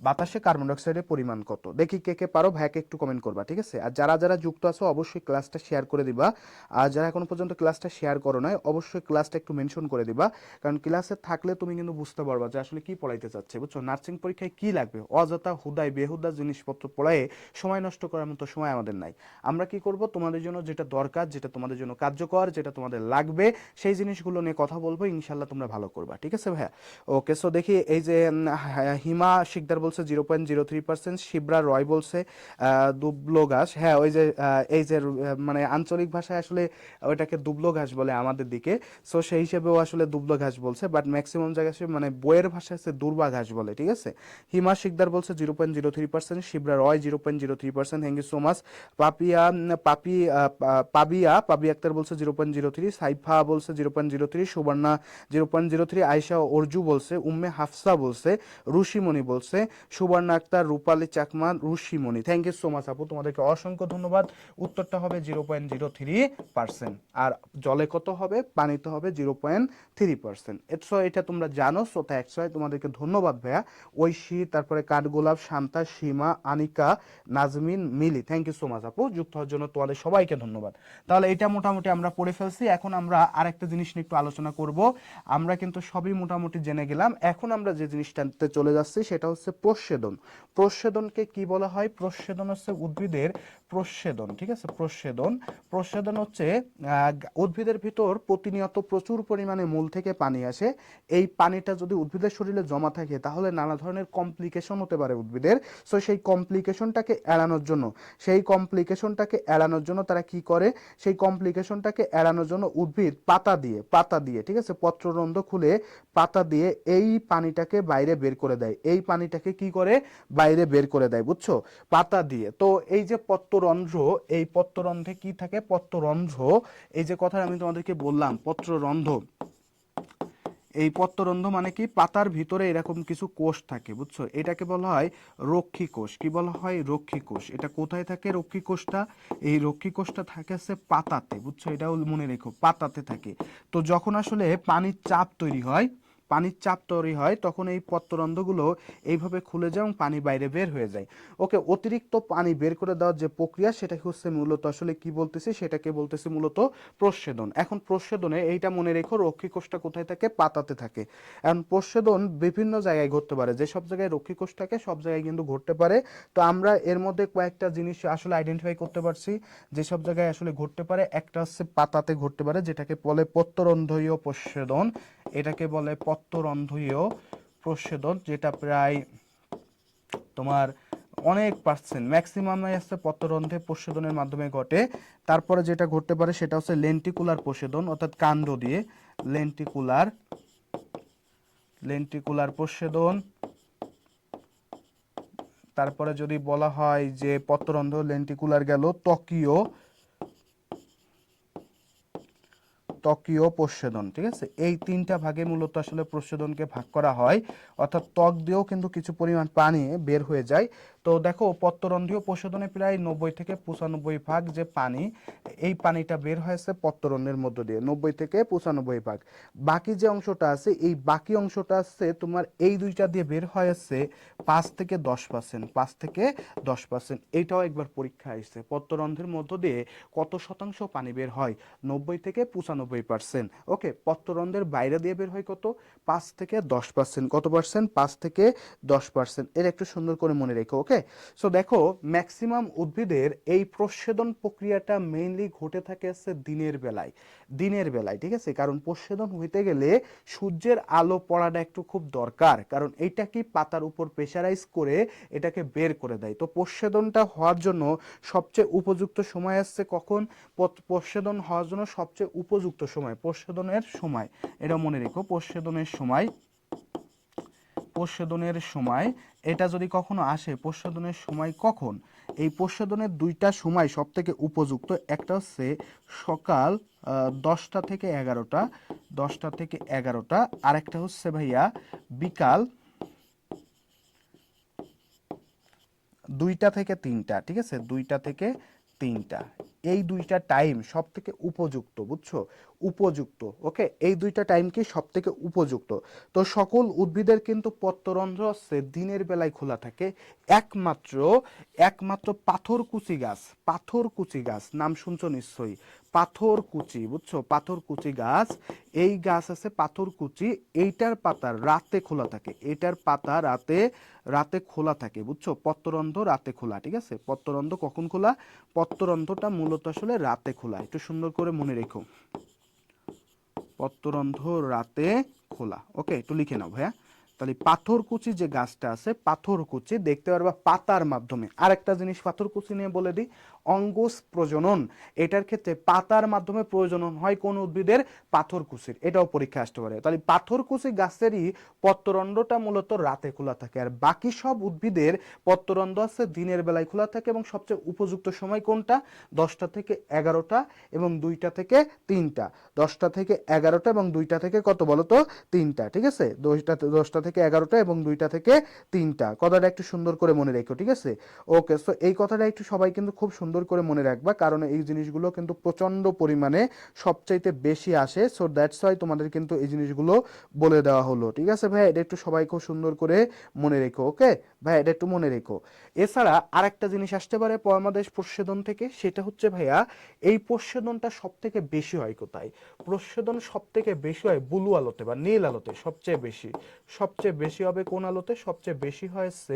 বাতাসে কার্বন ডাইঅক্সাইডের পরিমাণ কত। দেখি কে কে পারো, ভাইকে একটু কমেন্ট করবা, ঠিক আছে। আর যারা যারা যুক্ত আছো অবশ্যই ক্লাসটা শেয়ার করে দিবা। আর যারা এখনো পর্যন্ত ক্লাসটা শেয়ার করো নাই, অবশ্যই ক্লাসটা একটু মেনশন করে দিবা, কারণ ক্লাসে থাকলে তুমি কিন্তু বুঝতে পারবা যে আসলে কি পড়াইতে চাচ্ছে, বুঝছো। নার্সিং পরীক্ষায় কি লাগবে, অযথা হুদায় বেহুদা জিনিসপত্র পড়ায় সময় নষ্ট করার মতো সময় আমাদের নাই। আমরা কি করব, তোমাদের জন্য যেটা দরকার, যেটা তোমাদের জন্য কার্যকর, যেটা তোমাদের লাগবে, সেই জিনিসগুলো নিয়ে কথা বলবো, ইনশাল্লাহ তোমরা ভালো করবা, ঠিক আছে ভাইয়া। ওকে, সো দেখি এই যে হিমা শিকদার বলছে 0.03%, শিবরা রয় বলছে দুবলো ঘাস, হ্যাঁ ওই যে এই যে মানে আঞ্চলিক ভাষায় আসলে ওইটাকে দুবলো ঘাস বলে আমাদের দিকে। সো সেই হিসেবেও আসলে দুবলো ঘাস বলছে, বাট ম্যাক্সিমাম জায়গায় মানে বইয়ের ভাষায় হচ্ছে দুর্বা ঘাস বলে, ঠিক আছে। হিমা শিকদার বলছে 0.03%, Shibra Roy 0.03%, thank you so much. Papia Papi Pabia পাবি আক্তার বলছে 0.03, সাইফা বলছে 0.03, সুবর্ণা 0.03, আয়শা অর্জু বলছে, উম্মে হাফসা বলছে, রুশিমণি বলছে, Suborna Akter, Rupali Chakma, Rushimoni, thank you so much আপু, তোমাদেরকে অসংখ্য ধন্যবাদ। উত্তরটা হবে 0.03%। আর জলে কত হবে, পানিতে হবে 0.3%। এটা তোমরা জানো, সো দ্যাটস ওয়াই তোমাদেরকে ধন্যবাদ ভাইয়া। ঐশী, তারপরে কাঠগোলাপ, শান্তা, সীমা, আনিকা, নাজমিন, মিলি, থ্যাংক ইউ সো মাচ আপু, যুক্ত হওয়ার জন্য তোমাদের সবাইকে ধন্যবাদ। তাহলে এটা মোটামুটি আমরা পড়ে ফেলছি। এখন আমরা আরেকটা জিনিস নিয়ে একটু আলোচনা করব। আমরা কিন্তু সবই মোটামুটি জেনে গেলাম, এখন আমরা যে জিনিসটাতে চলে যাচ্ছি সেটা হচ্ছে প্রচ্ছেদন। প্রচ্ছেদনকে কি বলা হয়, প্রচ্ছেদন হচ্ছে উদ্ভিদের প্রচ্ছেদন, ঠিক আছে, প্রচ্ছেদন। প্রচ্ছেদন হচ্ছে উদ্ভিদের ভিতর প্রতিনিয়ত প্রচুর পরিমাণে মূল থেকে পানি আসে, এই পানিটা যদি উদ্ভিদের শরীরে জমা থাকে তাহলে নানা ধরনের কমপ্লিকেশন হতে পারে উদ্ভিদের। সো সেই কমপ্লিকেশনটাকে এড়ানোর জন্য, তারা কি করে, সেই কমপ্লিকেশনটাকে এড়ানোর জন্য উদ্ভিদ পাতা দিয়ে, ঠিক আছে, পত্ররন্ধ্র খুলে পাতা দিয়ে এই পানিটাকে বাইরে বের করে দেয়, এই পানিটাকে কি করে, বাইরে বের করে দেয়, বুঝছো, পাতা দিয়ে। তো এই যে পত্ররন্ধ্র, এই পত্ররন্ধ্রে কি থাকে, পত্ররন্ধ্র, এই যে কথা আমি তোমাদেরকে বললাম পত্ররন্ধ্র, এই পত্ররন্ধ্র মানে কি, পাতার ভিতরে এরকম কিছু কোষ থাকে, বুঝছো, এটাকে বলা হয় রক্ষী কোষ। কি বলা হয়, রক্ষী কোষ। এটা কোথায় থাকে রক্ষী কোষটা, এই রক্ষী কোষটা থাকে হচ্ছে পাতাতে, বুঝছো, এটাও মনে রেখো, পাতাতে থাকে। তো যখন আসলে পানির চাপ তৈরি হয় তখন এই পত্ররন্ধ্রগুলো এইভাবে খুলে যায় এবং পানি বাইরে বের হয়ে যায়। ওকে, অতিরিক্ত পানি বের করে দেওয়ার যে প্রক্রিয়া সেটা হচ্ছে মূলত আসলে কি বলতেছি, সেটাকে বলতেছি মূলত প্রচ্ছেদন। এখন প্রচ্ছেদনে এইটা মনে রেখো, রক্ষী কোষটা কোথায় থাকে, পাতাতে থাকে। এখন প্রচ্ছেদন বিভিন্ন জায়গায় ঘটতে পারে, যেসব জায়গায় রক্ষী কোষ থাকে সব জায়গায় কিন্তু ঘটতে পারে। তো আমরা এর মধ্যে কয়েকটা জিনিস আসলে আইডেন্টিফাই করতে পারছি যেসব জায়গায় আসলে ঘটতে পারে। একটা হচ্ছে পাতাতে ঘটতে পারে, যেটাকে বলে পত্ররন্ধ্রীয় প্রচ্ছেদন, এটাকে বলে পত্ররন্ধ্রীয় প্রচ্ছেদন, যেটা প্রায় তোমার অনেক পার্সেন্ট ম্যাক্সিমাম আসছে পত্ররন্ধ্রে প্রচ্ছেদনের মাধ্যমে ঘটে। তারপরে যেটা ঘটতে পারে সেটা হচ্ছে লেন্টিকুলার প্রচ্ছেদন, অর্থাৎ কাণ্ড দিয়ে, লেন্টিকুলার লেন্টিকুলার প্রচ্ছেদন। তারপরে যদি বলা হয় যে পত্ররন্ধ্র লেন্টিকুলার গেল, ত্বকীয় প্রস্বেদন, ঠিক আছে? এই তিনটা ভাগে মূলত আসলে প্রস্বেদনকে ভাগ করা হয়, অর্থাৎ ত্বক দিয়েও কিন্তু কিছু পরিমাণ পানি বের হয়ে যায়। তো দেখো পত্ররন্ধ্রীয় প্রস্বেদনে প্রায় 90 থেকে 95 ভাগ যে পানি, এই পানিটা বের হয়েছে পত্ররন্ধ্রের মধ্য দিয়ে, 90 থেকে 95 ভাগ। বাকি যে অংশটা আছে, এই বাকি অংশটা আছে তোমার এই দুইটা দিয়ে বের হয়েছে 5 থেকে 10%, 5 থেকে 10%। এইটাও একবার পরীক্ষা আসছে, পত্ররন্ধ্রের মধ্য দিয়ে কত শতাংশ পানি বের হয়? 90 থেকে 95%। ওকে, পত্ররন্ধ্রের বাইরে দিয়ে বের হয় কত? 5 থেকে 10%। কত পার্সেন্ট? 5 থেকে 10%। এর একটু সুন্দর করে মনে রেখো। ওকে, সো দেখো ম্যাক্সিমাম উদ্ভিদের এই প্রস্বেদন প্রক্রিয়াটা মেইনলি ঘটে থাকে হচ্ছে দিনের বেলায়, দিনের বেলায়, ঠিক আছে? কারণ প্রস্বেদন হইতে গেলে সূর্যের আলো পড়াটা একটু খুব দরকার, কারণ এইটা কি পাতার উপর প্রেসারাইজ করে এটাকে বের করে দেয়। তো প্রস্বেদনটা হওয়ার জন্য সবচেয়ে উপযুক্ত সময় আসছে কখন? প্রস্বেদন হওয়ার জন্য সবচেয়ে উপযুক্ত সময়, প্রস্বেদনের সময়, এটা মনে রেখো, প্রস্বেদনের সময়, প্রস্বেদনের সময় এটা যদি কখনো আসে, প্রস্বেদনের সময় কখন? এই প্রস্বেদনের দুইটা সময় সব থেকে উপযুক্ত, একটা হচ্ছে সকাল 10টা থেকে 11টা, 10টা থেকে 11টা, আর একটা হচ্ছে ভাইয়া বিকাল 2টা থেকে 3টা, ঠিক আছে? 2টা থেকে 3টা, এই দুইটা টাইম সব থেকে উপযুক্ত, বুঝছো? উপযুক্ত। ওকে, এই দুইটা টাইম কি সব থেকে উপযুক্ত। তো সকল উদ্ভিদের কিন্তু পত্ররন্ধ্র হচ্ছে দিনের বেলায় খোলা থাকে, একমাত্র একমাত্র পাথরকুচি গাছ, পাথরকুচি গাছ নাম শুনছো নিশ্চয়ই, পাথরকুচি, বুঝছো? পাথরকুচি গাছ, এই গাছ আছে পাথরকুচি, এইটার পাতা রাতে খোলা থাকে, এটার পাতা রাতে রাতে খোলা থাকে, বুঝছো? পত্ররন্ধ্র রাতে খোলা, ঠিক আছে? পত্ররন্ধ্র কখন খোলা? পত্ররন্ধ্রটা মূলত আসলে রাতে খোলা, একটু সুন্দর করে মনে রেখো, পত্ররন্ধ্র রাতে খোলা। ওকে, একটু লিখে নাও ভাইয়া। তাহলে পাথরকুচি যে গাছটা আছে, পাথরকুচি দেখতে পারবা পাতার মাধ্যমে। আরেকটা জিনিস পাথরকুচি নিয়ে বলে দিই, অঙ্গজ প্রজনন, এটার ক্ষেত্রে পাতার মাধ্যমে প্রজনন হয় কোন উদ্ভিদের? পাথরকুচির। এটাও পরীক্ষা আসতে পারে। তাহলে পাথরকুচি গাছেরই পত্ররন্ধ্রটা মূলত রাতে খোলা থাকে, আর বাকি সব উদ্ভিদের পত্ররন্ধ্র আছে দিনের বেলায় খোলা থাকে। এবং সবচেয়ে উপযুক্ত সময় কোনটা? 10টা থেকে 11টা এবং 2টা থেকে 3টা, 10টা থেকে 11টা এবং 2টা থেকে কত বলো তো? 3টা, ঠিক আছে? 10টা থেকে 11টা এবং 2টা থেকে 3টা, কথাটা একটু সুন্দর করে মনে রেখো, ঠিক আছে? ওকে, সো এই কথাটা একটু সবাই কিন্তু খুব সুন্দর করে মনে রাখবা, কারণ এই জিনিসগুলো কিন্তু প্রচন্ড পরিমাণে সবচাইতে বেশি আসে। সো দ্যাটস ওয়াই তোমাদের কিন্তু এই জিনিসগুলো বলে দেওয়া হলো, ঠিক আছে ভাই? এটা একটু সবাই খুব সুন্দর করে মনে রেখো। ওকে ভাই, এটা একটু মনে রেখো। এছাড়া আরেকটা জিনিস আসতে পারে পরমাদেশ প্রচ্ছেদন থেকে, সেটা হচ্ছে ভাইয়া এই প্রচ্ছেদনটা সব থেকে বেশি হয় কোথায়? প্রচ্ছেদন সব থেকে বেশি হয় ব্লু আলোতে বা নীল আলোতে, সবচেয়ে বেশি, সবচেয়ে বেশি হবে কোন আলোতে? সবচেয়ে বেশি হয়েছে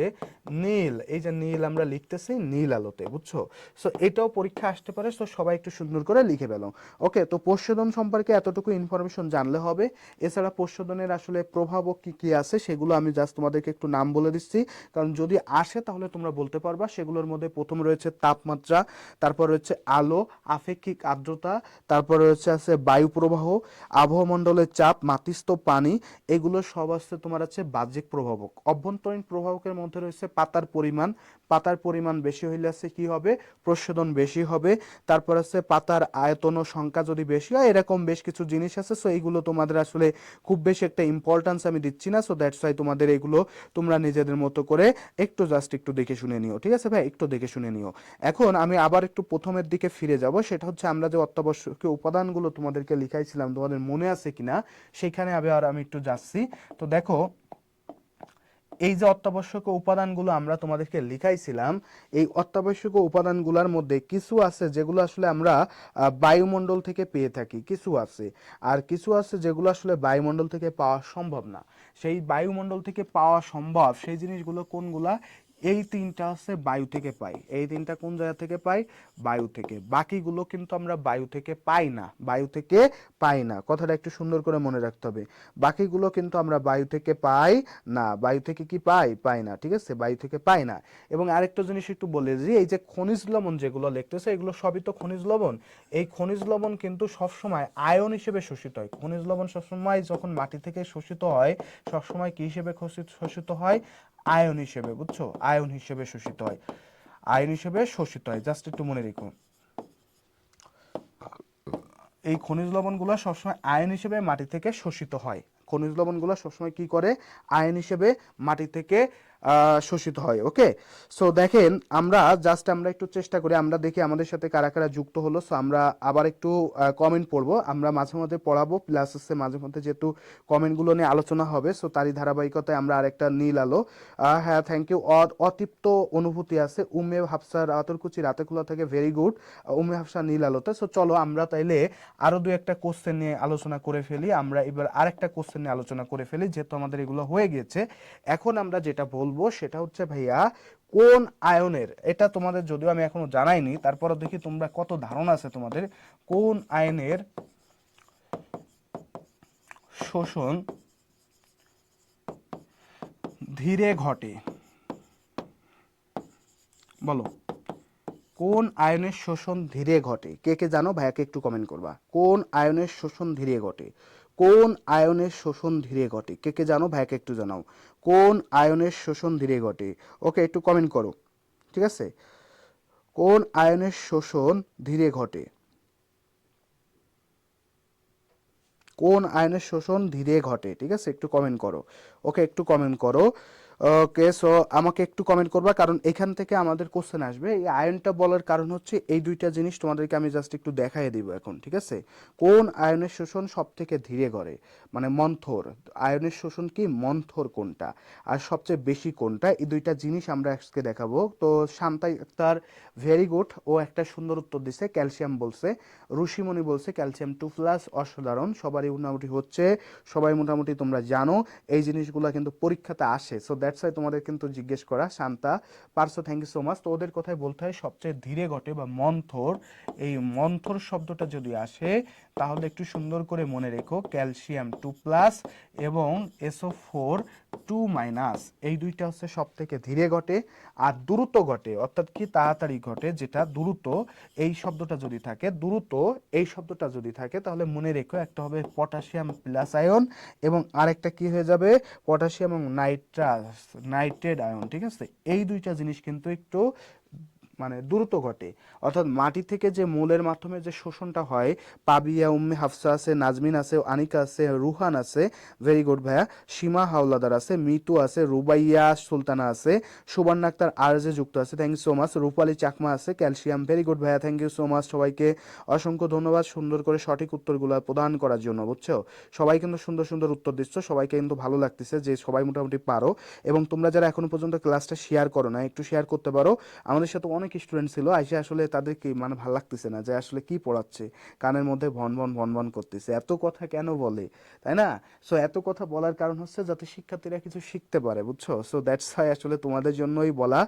নীল, এই যে নীল আমরা লিখতেছি, নীল আলোতে, বুঝছো? সো এটাও পরীক্ষা আসতে পারে। সো সবাই একটু সুন্দর করে লিখে ফেলো। ওকে, তো প্রচ্ছেদন সম্পর্কে এতটুকু ইনফরমেশন জানলে হবে। এছাড়া প্রচ্ছেদনের আসলে প্রভাবও কি কি আছে সেগুলো আমি জাস্ট তোমাদেরকে একটু নাম বলে দিচ্ছি, কারণ যদি আসে তাহলে তোমরা বলতে পারবা। সেগুলোর মধ্যে প্রথম রয়েছে তাপমাত্রা, তারপর রয়েছে আলো, আপেক্ষিক আর্দ্রতা, তারপর রয়েছে আছে বায়ু প্রবাহ, আবহমণ্ডলের চাপ, মাটিস্থ পানি, এগুলো সব আসছে তোমার আছে বাহ্যিক প্রভাবক। অভ্যন্তরীণ প্রভাবকের মধ্যে রয়েছে পাতার পরিমাণ, পাতার পরিমাণ বেশি হইলে আছে কি হবে? প্রচ্ছেদন বেশি হবে। তারপর আছে পাতার আয়তন ও সংখ্যা যদি বেশি হয়, এরকম বেশ কিছু জিনিস আছে। সো এইগুলো তোমাদের আসলে খুব বেশি একটা ইম্পর্টেন্স আমি দিচ্ছি না। সো দ্যাটস ওয়াই তোমাদের এগুলো তোমরা নিজেদের মতো করে একটু জাস্ট একটু দেখে শুনে নিও, ঠিক আছে ভাই? একটু দেখে শুনে নিও। এখন আমি আবার একটু প্রথমের দিকে ফিরে যাব, সেটা হচ্ছে আমরা যে অত্যাবশ্যকীয় উপাদানগুলো তোমাদেরকে লিখাইছিলাম, তোমাদের মনে আছে কিনা সেখানে আবার আমি একটু যাচ্ছি। তো দেখো এই যে অত্যাবশ্যকীয় উপাদানগুলো আমরা তোমাদেরকে লিখাইছিলাম, এই অত্যাবশ্যকীয় উপাদানগুলোর মধ্যে কিছু আছে যেগুলো আসলে আমরা বায়ুমণ্ডল থেকে পেয়ে থাকি, কিছু আছে, আর কিছু আছে যেগুলো আসলে বায়ুমণ্ডল থেকে পাওয়া সম্ভব না। সেই বায়ুমণ্ডল থেকে পাওয়া সম্ভব সেই জিনিসগুলো কোনগুলা? এই তিনটা আছে বায়ু থেকে পাই। এই তিনটা কোন জায়গা থেকে পাই? বায়ু থেকে। বাকিগুলো কিন্তু আমরা বায়ু থেকে পাই না, বায়ু থেকে পাই না, কথাটা একটু সুন্দর করে মনে রাখতে হবে। বাকিগুলো কিন্তু আমরা বায়ু থেকে পাই না, বায়ু থেকে কি পাই? পাই না, ঠিক আছে? বায়ু থেকে পাই না। এবং আরেকটা জিনিস একটু বলে দিই, এই যে খনিজ লবণ যেগুলো লিখতেছে, এগুলো সবই তো খনিজ লবণ। এই খনিজ লবণ কিন্তু সবসময় আয়ন হিসেবে শোষিত হয়। খনিজ লবণ সবসময় যখন মাটি থেকে শোষিত হয়, সবসময় কি হিসেবে শোষিত হয়? আয়ন হিসেবে, বুঝছো? আয়ন হিসেবে শোষিত হয়, আয়ন হিসেবে শোষিত হয়, জাস্ট একটু মনে রেখো। এই খনিজ লবণগুলো সবসময় আয়ন হিসেবে মাটি থেকে শোষিত হয়। খনিজ লবণগুলো সবসময় কি করে, আয়ন হিসেবে মাটি থেকে শোষিত হয়। ওকে, সো দেখেন আমরা একটু চেষ্টা করি, আমরা দেখি আমাদের সাথে কারা কারা যুক্ত হলো। সো আমরা আবার একটু কমেন্ট পড়বো, আমরা মাঝে মধ্যে পড়াবো, প্লাস হচ্ছে মাঝে মধ্যে যেহেতু কমেন্টগুলো নিয়ে আলোচনা হবে, সো তারই ধারাবাহিকতায় আমরা আরেকটা নীল আলো। হ্যাঁ, থ্যাংক ইউ। অতৃপ্ত অনুভূতি আছে উম্মে হাফসা রাতরকুচি রাতেখোলা থেকে, ভেরি গুড উম্মে হাফসা নীল আলোতে। সো চলো আমরা তাইলে আরো দু একটা কোশ্চেন নিয়ে আলোচনা করে ফেলি। আমরা এবার আরেকটা কোশ্চেন নিয়ে আলোচনা করে ফেলি, যেহেতু আমাদের এগুলো হয়ে গেছে। এখন আমরা যেটা বলবো সেটা হচ্ছে ভাইয়া, কোন আয়নের, এটা তোমাদের যদিও আমি এখনো জানাইনি, তারপরে দেখি তোমরা কত ধারণা আছে তোমাদের, কোন আয়নের শোষণ ধীরে ঘটে, বলো কোন আয়নের শোষণ ধীরে ঘটে? কে কে জানো ভাইয়াকে একটু কমেন্ট করবা, কোন আয়নের শোষণ ধীরে ঘটে, কোন আয়নের শোষণ ধীরে ঘটে, কে কে জানো ভাইয়াকে একটু জানাও, কোন আয়নের শোষণ ধীরে ঘটে। ওকে, একটু কমেন্ট করো, ঠিক আছে, কোন আয়নের শোষণ ধীরে ঘটে, কোন আয়নের শোষণ ধীরে ঘটে, ঠিক আছে, একটু কমেন্ট করো। ওকে, একটু কমেন্ট করো। ওকে, সো আমাকে একটু কমেন্ট করবা, কারণ এখান থেকে আমাদের কোশ্চেন আসবে। এই আয়নটা বলার কারণ হচ্ছে এই দুইটা জিনিস তোমাদেরকে আমি জাস্ট একটু দেখাই দিব এখন, ঠিক আছে। কোন আয়নের শোষণ সব থেকে ধীরে করে, মানে মন্থর, আয়নের শোষণ কি মন্থর কোনটা, আর সবচেয়ে বেশি কোনটা, এই দুইটা জিনিস আমরা আজকে দেখাবো। তো শান্তা আক্তার ভেরি গুড, ও একটা সুন্দর উত্তর দিছে, ক্যালসিয়াম বলছে। ঋষিমণি বলছে ক্যালসিয়াম 2+, অসাধারণ, সবারই মোটামুটি হচ্ছে, সবাই মোটামুটি তোমরা জানো এই জিনিসগুলো কিন্তু পরীক্ষাতে আসে। সো দ্যাটস ওয়াই তোমাদের কিন্তু জিজ্ঞেস করা। শান্তা পারসো, থ্যাংক ইউ সো মাচ। তো ওদের কথাই বলতে হয় সবচেয়ে ধীরে ঘটে বা মন্থর, এই মন্থর শব্দটা যদি আসে তাহলে একটু সুন্দর করে মনে রেখো, ক্যালসিয়াম 2+ এবং SO4 2-, এই দুইটা হচ্ছে সব থেকে ধীরে ঘটে। আর দ্রুত ঘটে অর্থাৎ কি তাড়াতাড়ি ঘটে, যেটা দ্রুত, এই শব্দটা যদি থাকে, দ্রুত এই শব্দটা যদি থাকে, তাহলে মনে রেখো একটা হবে পটাশিয়াম প্লাস আয়ন, এবং আরেকটা কি হয়ে যাবে, পটাশিয়াম এবং নাইট্রেট আয়ন, ঠিক আছে। এই দুইটা জিনিস কিন্তু একটু মানে দ্রুত ঘটে। অর্থাৎ মাটি থেকে যে মূলের মাধ্যমে যে শোষণটা হয়, পাবিয়া, উম্মে হাফসা আছে, নাজমিন আছে, আনিকা আছে, রুহান আছে, ভেরি গুড ভাইয়া, সীমা হাওলাদার আছে, মিতু আছে, রুবাইয়া সুলতানা আছে, সুবর্ণা আক্তার আরজে যুক্ত আছে, থ্যাংক ইউ সো মাচ, রূপালী চাকমা আছে, ক্যালসিয়াম, ভেরি গুড ভাইয়া, থ্যাংক ইউ সো মাচ। সবাইকে অসংখ্য ধন্যবাদ সুন্দর করে সঠিক উত্তরগুলো প্রদান করার জন্য, বুঝছো। সবাই কিন্তু সুন্দর সুন্দর উত্তর দিচ্ছ, সবাইকে কিন্তু ভালো লাগতেছে যে সবাই মোটামুটি পারো। এবং তোমরা যারা এখনো পর্যন্ত ক্লাসটা শেয়ার করো না, একটু শেয়ার করতে পারো। আমাদের সাথে অনেক স্টুডেন্ট ছিল, আইসে আসলে তাদের কি মানে ভালো লাগতেছে না যে আসলে কি পড়াচ্ছে, কানের মধ্যে ভন ভন ভন ভন করতেছে, এত কথা কেন বলে, তাই না। সো এত কথা বলার কারণ হচ্ছে যাতে শিক্ষার্থীরা কিছু শিখতে পারে, বুঝছো। সো দ্যাটস হাই, আসলে তোমাদের জন্যই বলা।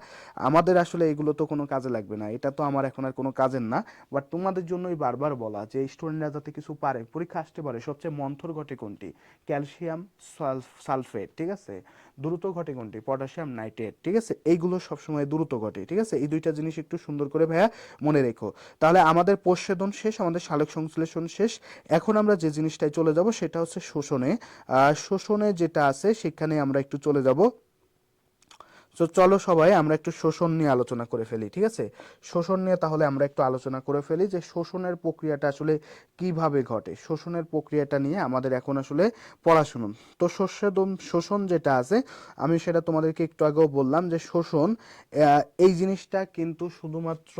আমাদের আসলে এগুলো তো কোনো কাজে লাগবে না, এটা তো আমার এখন আর কোনো কাজের না, বাট তোমাদের জন্যই বারবার বলা যে স্টুডেন্টরা যাতে কিছু পারে, পরীক্ষা আসতে পারে। সবচেয়ে মন্থর ঘটে কোনটি, ক্যালসিয়াম সালফেট, ঠিক আছে। দ্রুত ঘটে কোনটি, পটাশিয়াম নাইট্রেট, ঠিক আছে। এইগুলো সবসময় দ্রুত ঘটে, ঠিক আছে। এই দুইটা জিনিস একটু সুন্দর করে ভাইয়া মনে রেখো। তাহলে আমাদের প্রচ্ছেদন শেষ, আমাদের সালোক সংশ্লেষণ শেষ। এখন আমরা যে জিনিসটায় চলে যাব সেটা হচ্ছে শোষণে। শোষণে যেটা আছে সেখানে আমরা একটু চলে যাব। তো চলো সবাই আমরা একটু শোষণ নিয়ে আলোচনা করে ফেলি, ঠিক আছে। শোষণ নিয়ে তাহলে আমরা একটু আলোচনা করে ফেলি যে শোষণের প্রক্রিয়াটা আসলে কিভাবে ঘটে, শোষণের প্রক্রিয়াটা নিয়ে আমাদের এখন আসলে পড়াশুনো। তো শোষণ যেটা আছে, আমি সেটা তোমাদেরকে একটু আগেও বললাম যে শোষণ, এই জিনিসটা কিন্তু শুধুমাত্র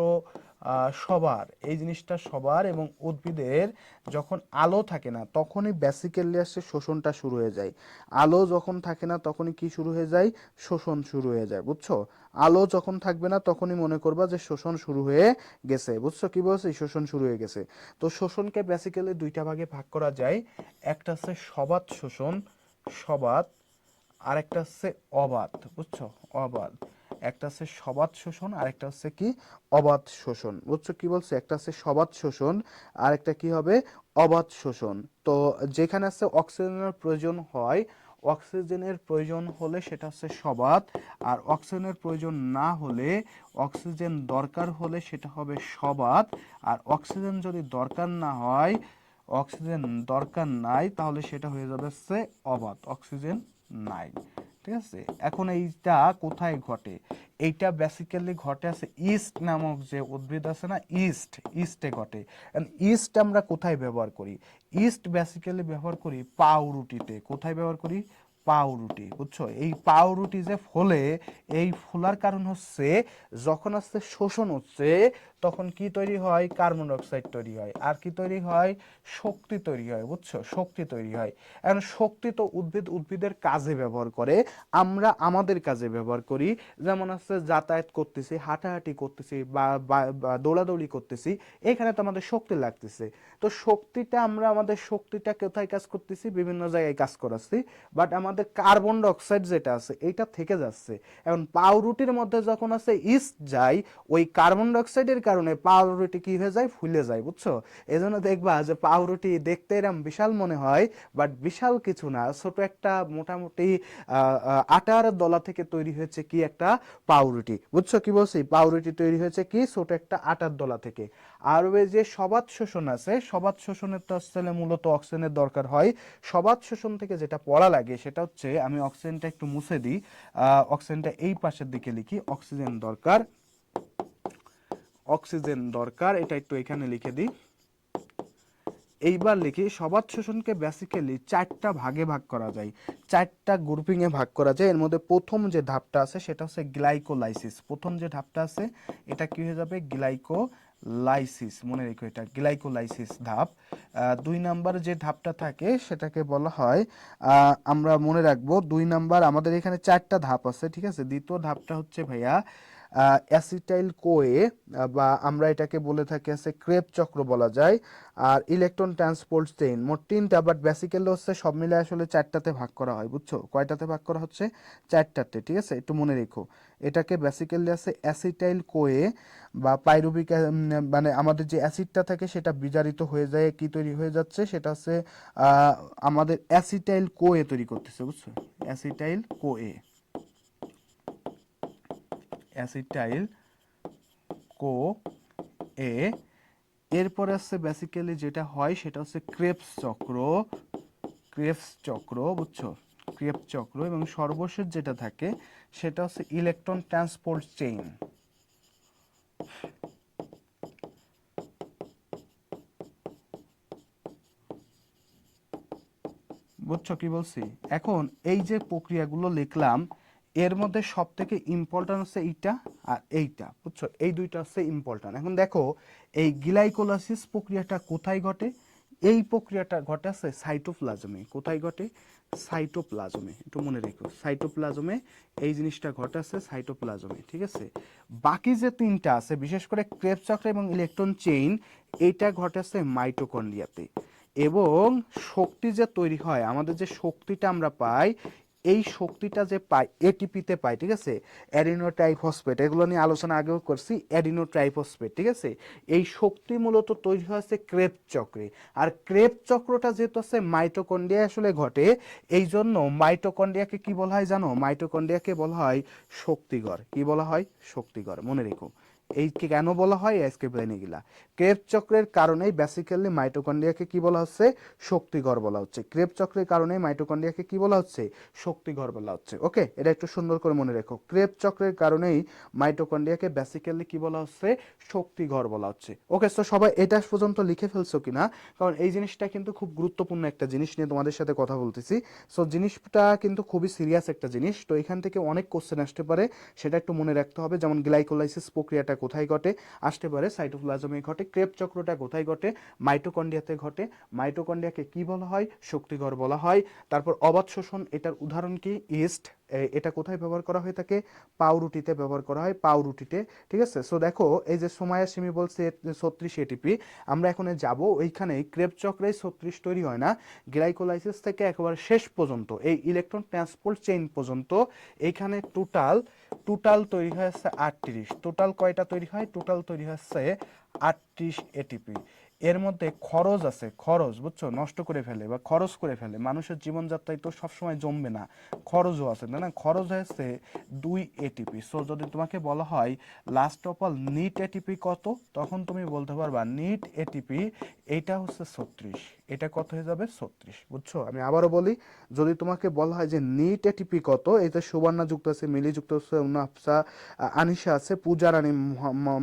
সবার, এই জিনিসটা সবার, এবং উদ্ভিদের যখন আলো থাকে না তখনই বেসিক্যালি আসছে শোষণটা শুরু হয়ে যায়। আলো যখন থাকে না তখনই কি শুরু হয়ে যায়, শোষণ শুরু হয়ে যায়, বুঝছো। আলো যখন থাকবে না তখনই মনে করবা যে শোষণ শুরু হয়ে গেছে, বুঝছো কি বলছি, শোষণ শুরু হয়ে গেছে। তো শোষণকে বেসিক্যালি দুইটা ভাগে ভাগ করা যায়, একটা হচ্ছে সবাত শোষণ, সবাত, আর একটা হচ্ছে অবাত, বুঝছো, অবাত। একটা হচ্ছে সবাত শোষণ আর একটা হচ্ছে কি অবাত শোষণ, বুঝছো কি বলছে, একটা হচ্ছে সবাত শোষণ আর একটা কি হবে, অবাত শোষণ। তো যেখানে আছে অক্সিজেনের প্রয়োজন হয়, অক্সিজেনের প্রয়োজন হলে সেটা হচ্ছে সবাত, আর অক্সিজেনের প্রয়োজন না হলে, অক্সিজেন দরকার হলে সেটা হবে সবাত, আর অক্সিজেন যদি দরকার না হয়, অক্সিজেন দরকার নাই, তাহলে সেটা হয়ে যাবে হচ্ছে অবাত, অক্সিজেন নাই, ঠিক আছে। এখন এইটা কোথায় ঘটে, এইটা বেসিক্যালি ঘটে আছে ইস্ট নামক যে উদ্ভিদ আছে না, ইস্টে ঘটে। ইস্ট আমরা কোথায় ব্যবহার করি, ইস্ট বেসিক্যালি ব্যবহার করি পাউরুটিতে। কোথায় ব্যবহার করি, পাউরুটি, বুঝছো। এই পাউরুটি যে ফলে, এই ফোলার কারণ হচ্ছে যখন আস্তে শোষণ হচ্ছে তখন কি তৈরি হয়, কার্বন ডাইঅক্সাইড তৈরি হয়, আর কি তৈরি হয়, শক্তি তৈরি হয়, বুঝছো, শক্তি তৈরি হয়। এখন শক্তি তো উদ্ভিদের কাজে ব্যবহার করে, আমরা আমাদের কাজে ব্যবহার করি। যেমন হচ্ছে যাতায়াত করতেছি, হাঁটাহাঁটি করতেছি, বা দৌড়াদৌড়ি করতেছি, এখানে তো আমাদের শক্তি লাগতেছে। তো শক্তিটা আমরা আমাদের শক্তিটা কোথায় কাজ করতেছি, বিভিন্ন জায়গায় কাজ করাচ্ছি, বাট আমাদের কার্বন ডাইঅক্সাইড যেটা আছে এটা থেকে যাচ্ছে। এখন পাউরুটির মধ্যে যখন আছে ইস্ট যায়, ওই কার্বন ডাইঅক্সাইডের কারণে পাউরুটি কি হয়ে যায়, ফুলে যায়, বুঝছো। এই জন্য দেখবা যে পাউরুটি দেখতে এরম বিশাল মনে হয়, বাট বিশাল কিছু না, ছোট একটা মোটামুটি আটার দলা থেকে তৈরি হয়েছে কি একটা পাউরুটি, বুঝছো কি বলছি, পাউরুটি তৈরি হয়েছে কি ছোট একটা আটার দলা থেকে। আর ওই যে সবাত শোষণ আছে, সবাত শোষণের তো আসলে মূলত অক্সিজেনের দরকার হয়। সবাত শোষণ থেকে যেটা পড়া লাগে সেটা হচ্ছে, আমি অক্সিজেনটা একটু মুছে দিই, অক্সিজেনটা এই পাশের দিকে লিখি, অক্সিজেন দরকার, অক্সিজেন দরকার, এটা একটু এখানে লিখে দিই। এইবার লিখি সবাত শোষণকে বেসিক্যালি চারটা ভাগে ভাগ করা যায়, চারটা গ্রুপিং এ ভাগ করা যায়। এর মধ্যে প্রথম যে ধাপটা আছে সেটা হচ্ছে গ্লাইকোলাইসিস। প্রথম যে ধাপটা আছে এটা কি হয়ে যাবে, গ্লাইকোলাইসিস, মনে রেখো এটা গ্লাইকোলাইসিস ধাপ। দুই নাম্বার যে ধাপটা থাকে সেটাকে বলা হয়, আমরা মনে রাখবো 2 নাম্বার, আমাদের এখানে চারটা ধাপ আছে, ঠিক আছে। দ্বিতীয় ধাপটা হচ্ছে ভাইয়া অ্যাসিটাইল কোয়ে, বা আমরা এটাকে বলে থাকি আছে ক্রেব চক্র বলা যায়। আর ইলেকট্রন ট্রান্সপোর্ট চেইন, মোট তিনটা, বাট বেসিক্যালি হচ্ছে সব মিলে আসলে চারটাতে ভাগ করা হয়, বুঝছো। কয়টাতে ভাগ করা হচ্ছে, চারটাতে, ঠিক আছে, একটু মনে রেখো। এটাকে বেসিক্যালি আছে অ্যাসিটাইল কোয়ে বা পাইরুভিক, মানে আমাদের যে অ্যাসিডটা থাকে সেটা বিজারিত হয়ে যায়, কি তৈরি হয়ে যাচ্ছে, সেটা হচ্ছে আমাদের অ্যাসিটাইল কোয়ে তৈরি করতেছে, বুঝছো, অ্যাসিটাইল কোয়ে, অ্যাসিটাইল কো এ। এরপরে হচ্ছে বেসিক্যালি যেটা হয় সেটা হচ্ছে ক্রেবস চক্র, ক্রেবস চক্র, বুঝছো, ক্রেবস চক্র। এবং সর্বশেষ যেটা থাকে সেটা হচ্ছে ইলেকট্রন ট্রান্সপোর্ট চেইন, বুঝছো কি বলছি। এখন এই যে প্রক্রিয়াগুলো লিখলাম, এর মধ্যে সব থেকে ইম্পর্টেন্ট হচ্ছে এইটা আর এইটা, বুঝছো, এই দুইটা হচ্ছে ইম্পর্টেন্ট। এখন দেখো এই গ্লাইকোলাইসিস প্রক্রিয়াটা কোথায় ঘটে, এই প্রক্রিয়াটা ঘটে আছে সাইটোপ্লাজমে। কোথায় ঘটে, সাইটোপ্লাজমে, একটু মনে রেখো, সাইটোপ্লাজমে এই জিনিসটা ঘটে আছে, সাইটোপ্লাজমে, ঠিক আছে। বাকি যে তিনটা আছে, বিশেষ করে ক্রেবস চক্র এবং ইলেকট্রন চেইন, এইটা ঘটে আছে মাইটোকন্ড্রিয়াতে। এবং শক্তি যে তৈরি হয়, আমাদের যে শক্তিটা আমরা পাই, এই শক্তিটা যে পাই এটিপিতে পাই, ঠিক আছে, অ্যাডিনো ট্রাইফসফেট, এগুলো নিয়ে আলোচনা আগেও করছি, অ্যাডিনো ট্রাইফসফেট, ঠিক আছে। এই শক্তি মূলত তৈরি হয়েছে ক্রেব চক্রে। আর ক্রেব চক্রটা যেহেতু আছে মাইটোকন্ড্রিয়া আসলে ঘটে, এই জন্য মাইটোকন্ড্রিয়াকে কি বলা হয় জানো, মাইটোকন্ড্রিয়াকে বলা হয় শক্তিঘর। কি বলা হয়, শক্তিঘর, মনে রেখো। এই কেন বলা হয় আজকে ব্রেনে গিলা, ক্রেব চক্রের কারণেই বেসিক্যালি মাইটোকন্ড্রিয়াকে কি বলা হচ্ছে, শক্তিঘর বলা হচ্ছে। ক্রেব চক্রের কারণে মাইটোকন্ড্রিয়াকে কি বলা হচ্ছে, শক্তিঘর বলা হচ্ছে। ওকে, এটা একটু সুন্দর করে মনে রেখো, ক্রেব চক্রের কারণেই মাইটোকন্ড্রিয়াকে বেসিক্যালি কি বলা হচ্ছে, শক্তিঘর বলা হচ্ছে। ওকে, তো সবাই এটা পর্যন্ত লিখে ফেলছো কিনা, কারণ এই জিনিসটা কিন্তু খুব গুরুত্বপূর্ণ একটা জিনিস নিয়ে তোমাদের সাথে কথা বলতেছি। সো জিনিসটা কিন্তু খুবই সিরিয়াস একটা জিনিস, তো এখান থেকে অনেক কোশ্চেন আসতে পারে, সেটা একটু মনে রাখতে হবে। যেমন গ্লাইকোলাইসিস প্রক্রিয়াটা কোথায় ঘটে, আসতে পারে সাইটোপ্লাজমে ঘটে। ক্রেব চক্রটা কোথায় ঘটে, মাইটোকন্ড্রিয়াতে ঘটে। মাইটোকন্ড্রিয়াকে কি বলা হয়, শক্তিঘর বলা হয়। তারপর অবাত শোষণ, এটার উদাহরণ কি, ইস্ট। এটা কোথায় ব্যবহার করা হয়ে থাকে, পাউরুটিতে ব্যবহার করা হয়, পাউরুটিতে, ঠিক আছে। সো দেখো এই যে সোমায়া সিমি বলছে 36 এটিপি, আমরা এখন যাব ওইখানে ক্রেব চক্রে 36 তৈরি হয় না, গ্লাইকোলাইসিস থেকে একেবারে শেষ পর্যন্ত এই ইলেকট্রন ট্রান্সপোর্ট চেইন পর্যন্ত এইখানে টোটাল টোটাল তৈরি হয়েছে 38। টোটাল কয়টা তৈরি হয়, টোটাল তৈরি হচ্ছে 38 এটিপি। এর মধ্যে খরচ আছে, খরচ বুঝছো, নষ্ট করে ফেলে বা খরচ করে ফেলে। মানুষের জীবনযাত্রায় তো সবসময় জমবে না, খরচও আছে, তাই না? খরচ হয়েছে 2 ATP। সো যদি তোমাকে বলা হয় last of all net ATP কত, তখন তুমি বলতে পারবা নিট এটিপি এইটা হচ্ছে 36। এটা কত হয়ে যাবে? 36। বুঝছো? আমি আবারও বলি, যদি তোমাকে বলা হয় যে নিট এটিপি কত, এতে সুবর্ণা যুক্ত আছে, মিলি যুক্ত আছে, আফসা, আনিশা আছে, পূজা রানী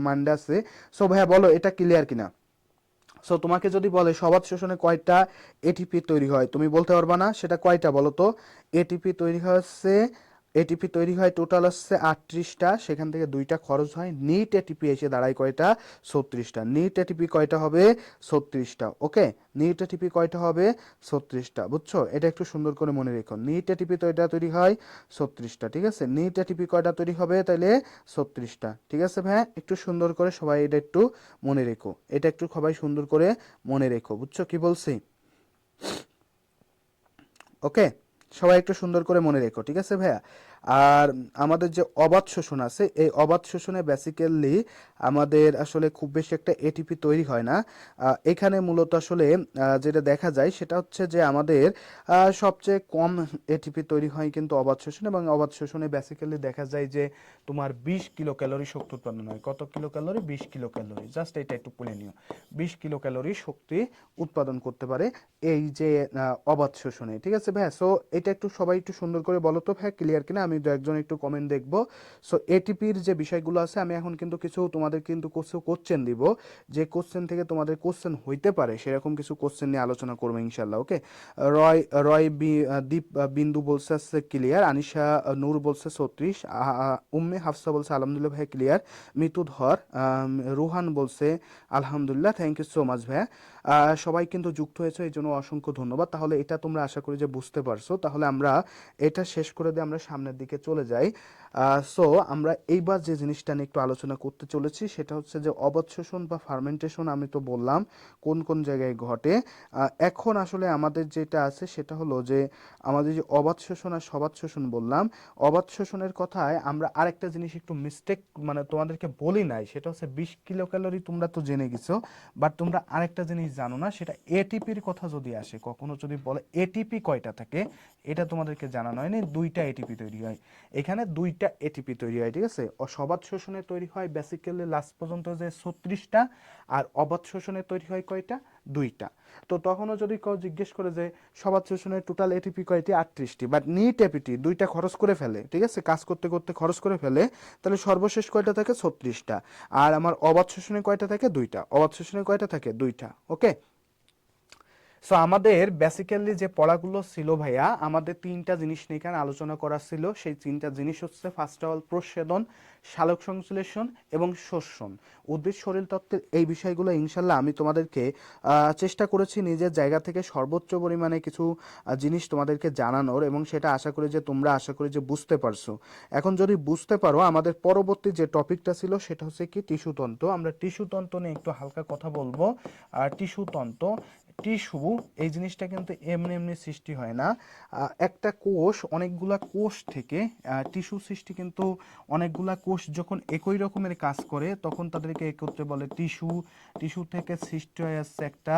মান্ডা আছে। সো ভাইয়া বলো এটা ক্লিয়ার কিনা? সো তোমাকে যদি বলে সবাত শোষণে কয়টা এটিপি তৈরি হয়, তুমি বলতে পারবা না সেটা কয়টা বলো তো? এটিপি তৈরি হচ্ছে, এটিপি তৈরি হয় টোটাল হচ্ছে 38টা, সেখান থেকে 2টা খরচ হয়। নিট এটিপি এসে দাঁড়ায় কয়টা? 36টা। নিট এটিপি কয়টা হবে? 36টা। ওকে, নিট এটিপি কয়টা হবে? 36টা। বুঝছো? এটা একটু সুন্দর করে মনে রেখো, নিট এটিপি তো এটা তৈরি হয় 36টা, ঠিক আছে? নিট এটিপি কয়টা তৈরি হবে তাইলে? 36টা, ঠিক আছে ভাই? একটু সুন্দর করে সবাই এটা একটু মনে রেখো, এটা একটু সবাই সুন্দর করে মনে রেখো। বুঝছো কি বলছি? ওকে, সবাই একটু সুন্দর করে মনে রেখো, ঠিক আছে ভাইয়া? আর আমাদের যে অবাধ শোষণ আছে, এই অবাধ শোষণে বেসিক্যালি আমাদের আসলে খুব বেশি একটা এটিপি তৈরি হয় না। এখানে মূলত আসলে যেটা দেখা যায় সেটা হচ্ছে যে আমাদের সবচেয়ে কম এটিপি তৈরি হয় কিন্তু অবাধ শোষণ, এবং অবাধ শোষণে বেসিক্যালি দেখা যায় যে তোমার 20 কিলো ক্যালোরি শক্তি উৎপন্ন হয়। কত kilo calorie? 20 kilo calorie. Just এটা একটু বলে নিও, 20 কিলো ক্যালোরি শক্তি উৎপাদন করতে পারে এই যে অবাধ শোষণে, ঠিক আছে ভাইয়া? সো এটা একটু সবাই একটু সুন্দর করে বলো তো ভাইয়া, ক্লিয়ার কিনা? আমি দু একজন একটু কমেন্ট দেখবো। সো এটিপির যে বিষয়গুলো আছে, আমি এখন কিন্তু কিছু তোমাদের কিন্তু কিছু কোশ্চেন দিব, যে কোশ্চেন থেকে তোমাদের কোশ্চেন হইতে পারে সেরকম কিছু কোশ্চেন নিয়ে আলোচনা করবো ইনশাল্লাহ। ওকে, রয় রয় দীপ বিন্দু বলছে আছে ক্লিয়ার, আনিশা নূর বলছে 36, উম্মে হাফসা বলছে আলহামদুলিল্লাহ ভাই ক্লিয়ার, মিতু ধর, রুহান বলছে আলহামদুলিল্লাহ, থ্যাংক ইউ সো মাচ ভাইয়া। সবাই কিন্তু যুক্ত হয়েছে, এই জন্য অসংখ্য ধন্যবাদ। তাহলে এটা তোমরা আশা করি যে বুঝতে পারছো। তাহলে আমরা এটা শেষ করে দিয়ে আমরা সামনের দিকে চলে যাই। সো আমরা এইবার যে জিনিসটা নিয়ে একটু আলোচনা করতে চলেছি সেটা হচ্ছে যে অবাধ শোষণ বা ফার্মেন্টেশন। আমি তো বললাম কোন কোন জায়গায় ঘটে। এখন আসলে আমাদের যেটা আছে সেটা হলো যে আমাদের যে অবাধ শোষণ আর সবাধ শোষণ বললাম, অবাধ শোষণের কথায় আমরা আরেকটা জিনিস একটু মিস্টেক মানে তোমাদেরকে বলি নাই, সেটা হচ্ছে 20 কিলো ক্যালোরি তোমরা তো জেনে গেছো, বাট তোমরা আরেকটা জিনিস জানো না, সেটা এটিপির কথা যদি আসে, কখনো যদি বলে এটিপি কয়টা থাকে, এটা তোমাদেরকে জানানো হয়নি। 2টা এটিপি তৈরি হয়, এখানে 2টা এটিপি তৈরি হয়, ঠিক আছে? সবাধ শোষণে তৈরি হয় বেসিক্যালি লাস্ট পর্যন্ত যে 36টা, আর অবাধ শোষণে তৈরি হয় কয়টা? 2টা। তো তখনও যদি কেউ জিজ্ঞেস করে যে সবাধ শোষণের টোটাল এটিপি কয়টি? 38টি, বাট নিট এপিটি 2টা খরচ করে ফেলে, ঠিক আছে? কাজ করতে করতে খরচ করে ফেলে, তাহলে সর্বশেষ কয়টা থাকে? 36টা। আর আমার অবাধ শোষণে কয়টা থাকে? 2টা। অবাধ শোষণে কয়টা থাকে? 2টা। ওকে, সো আমাদের বেসিক্যালি যে পড়াগুলো ছিল ভাইয়া, আমাদের 3টা জিনিস নিয়ে এখানে আলোচনা করা ছিল। সেই 3টা জিনিস হচ্ছে ফার্স্ট অফ অল প্রচ্ছেদন, সালোক সংশ্লেষণ এবং শোষণ। উদ্ভিদ শরীর তত্ত্বের এই বিষয়গুলো ইনশাল্লাহ আমি তোমাদেরকে চেষ্টা করেছি নিজের জায়গা থেকে সর্বোচ্চ পরিমাণে কিছু জিনিস তোমাদেরকে জানানোর, এবং সেটা আশা করি যে তোমরা আশা করি যে বুঝতে পারছো। এখন যদি বুঝতে পারো, আমাদের পরবর্তী যে টপিকটা ছিল সেটা হচ্ছে কি টিস্যুতন্ত্র। আমরা টিস্যুতন্ত্র নিয়ে একটু হালকা কথা বলবো। আর টিস্যুতন্ত্র, টিস্যু, এই জিনিসটা কিন্তু এমনি এমনি সৃষ্টি হয় না। একটা কোষ অনেকগুলা কোষ থেকে, টিস্যু সৃষ্টি কিন্তু অনেকগুলা কোষ যখন একই রকমের কাজ করে তখন তাদেরকে একত্রে বলে টিস্যু। টিস্যু থেকে সৃষ্টি হয়ে আসছে একটা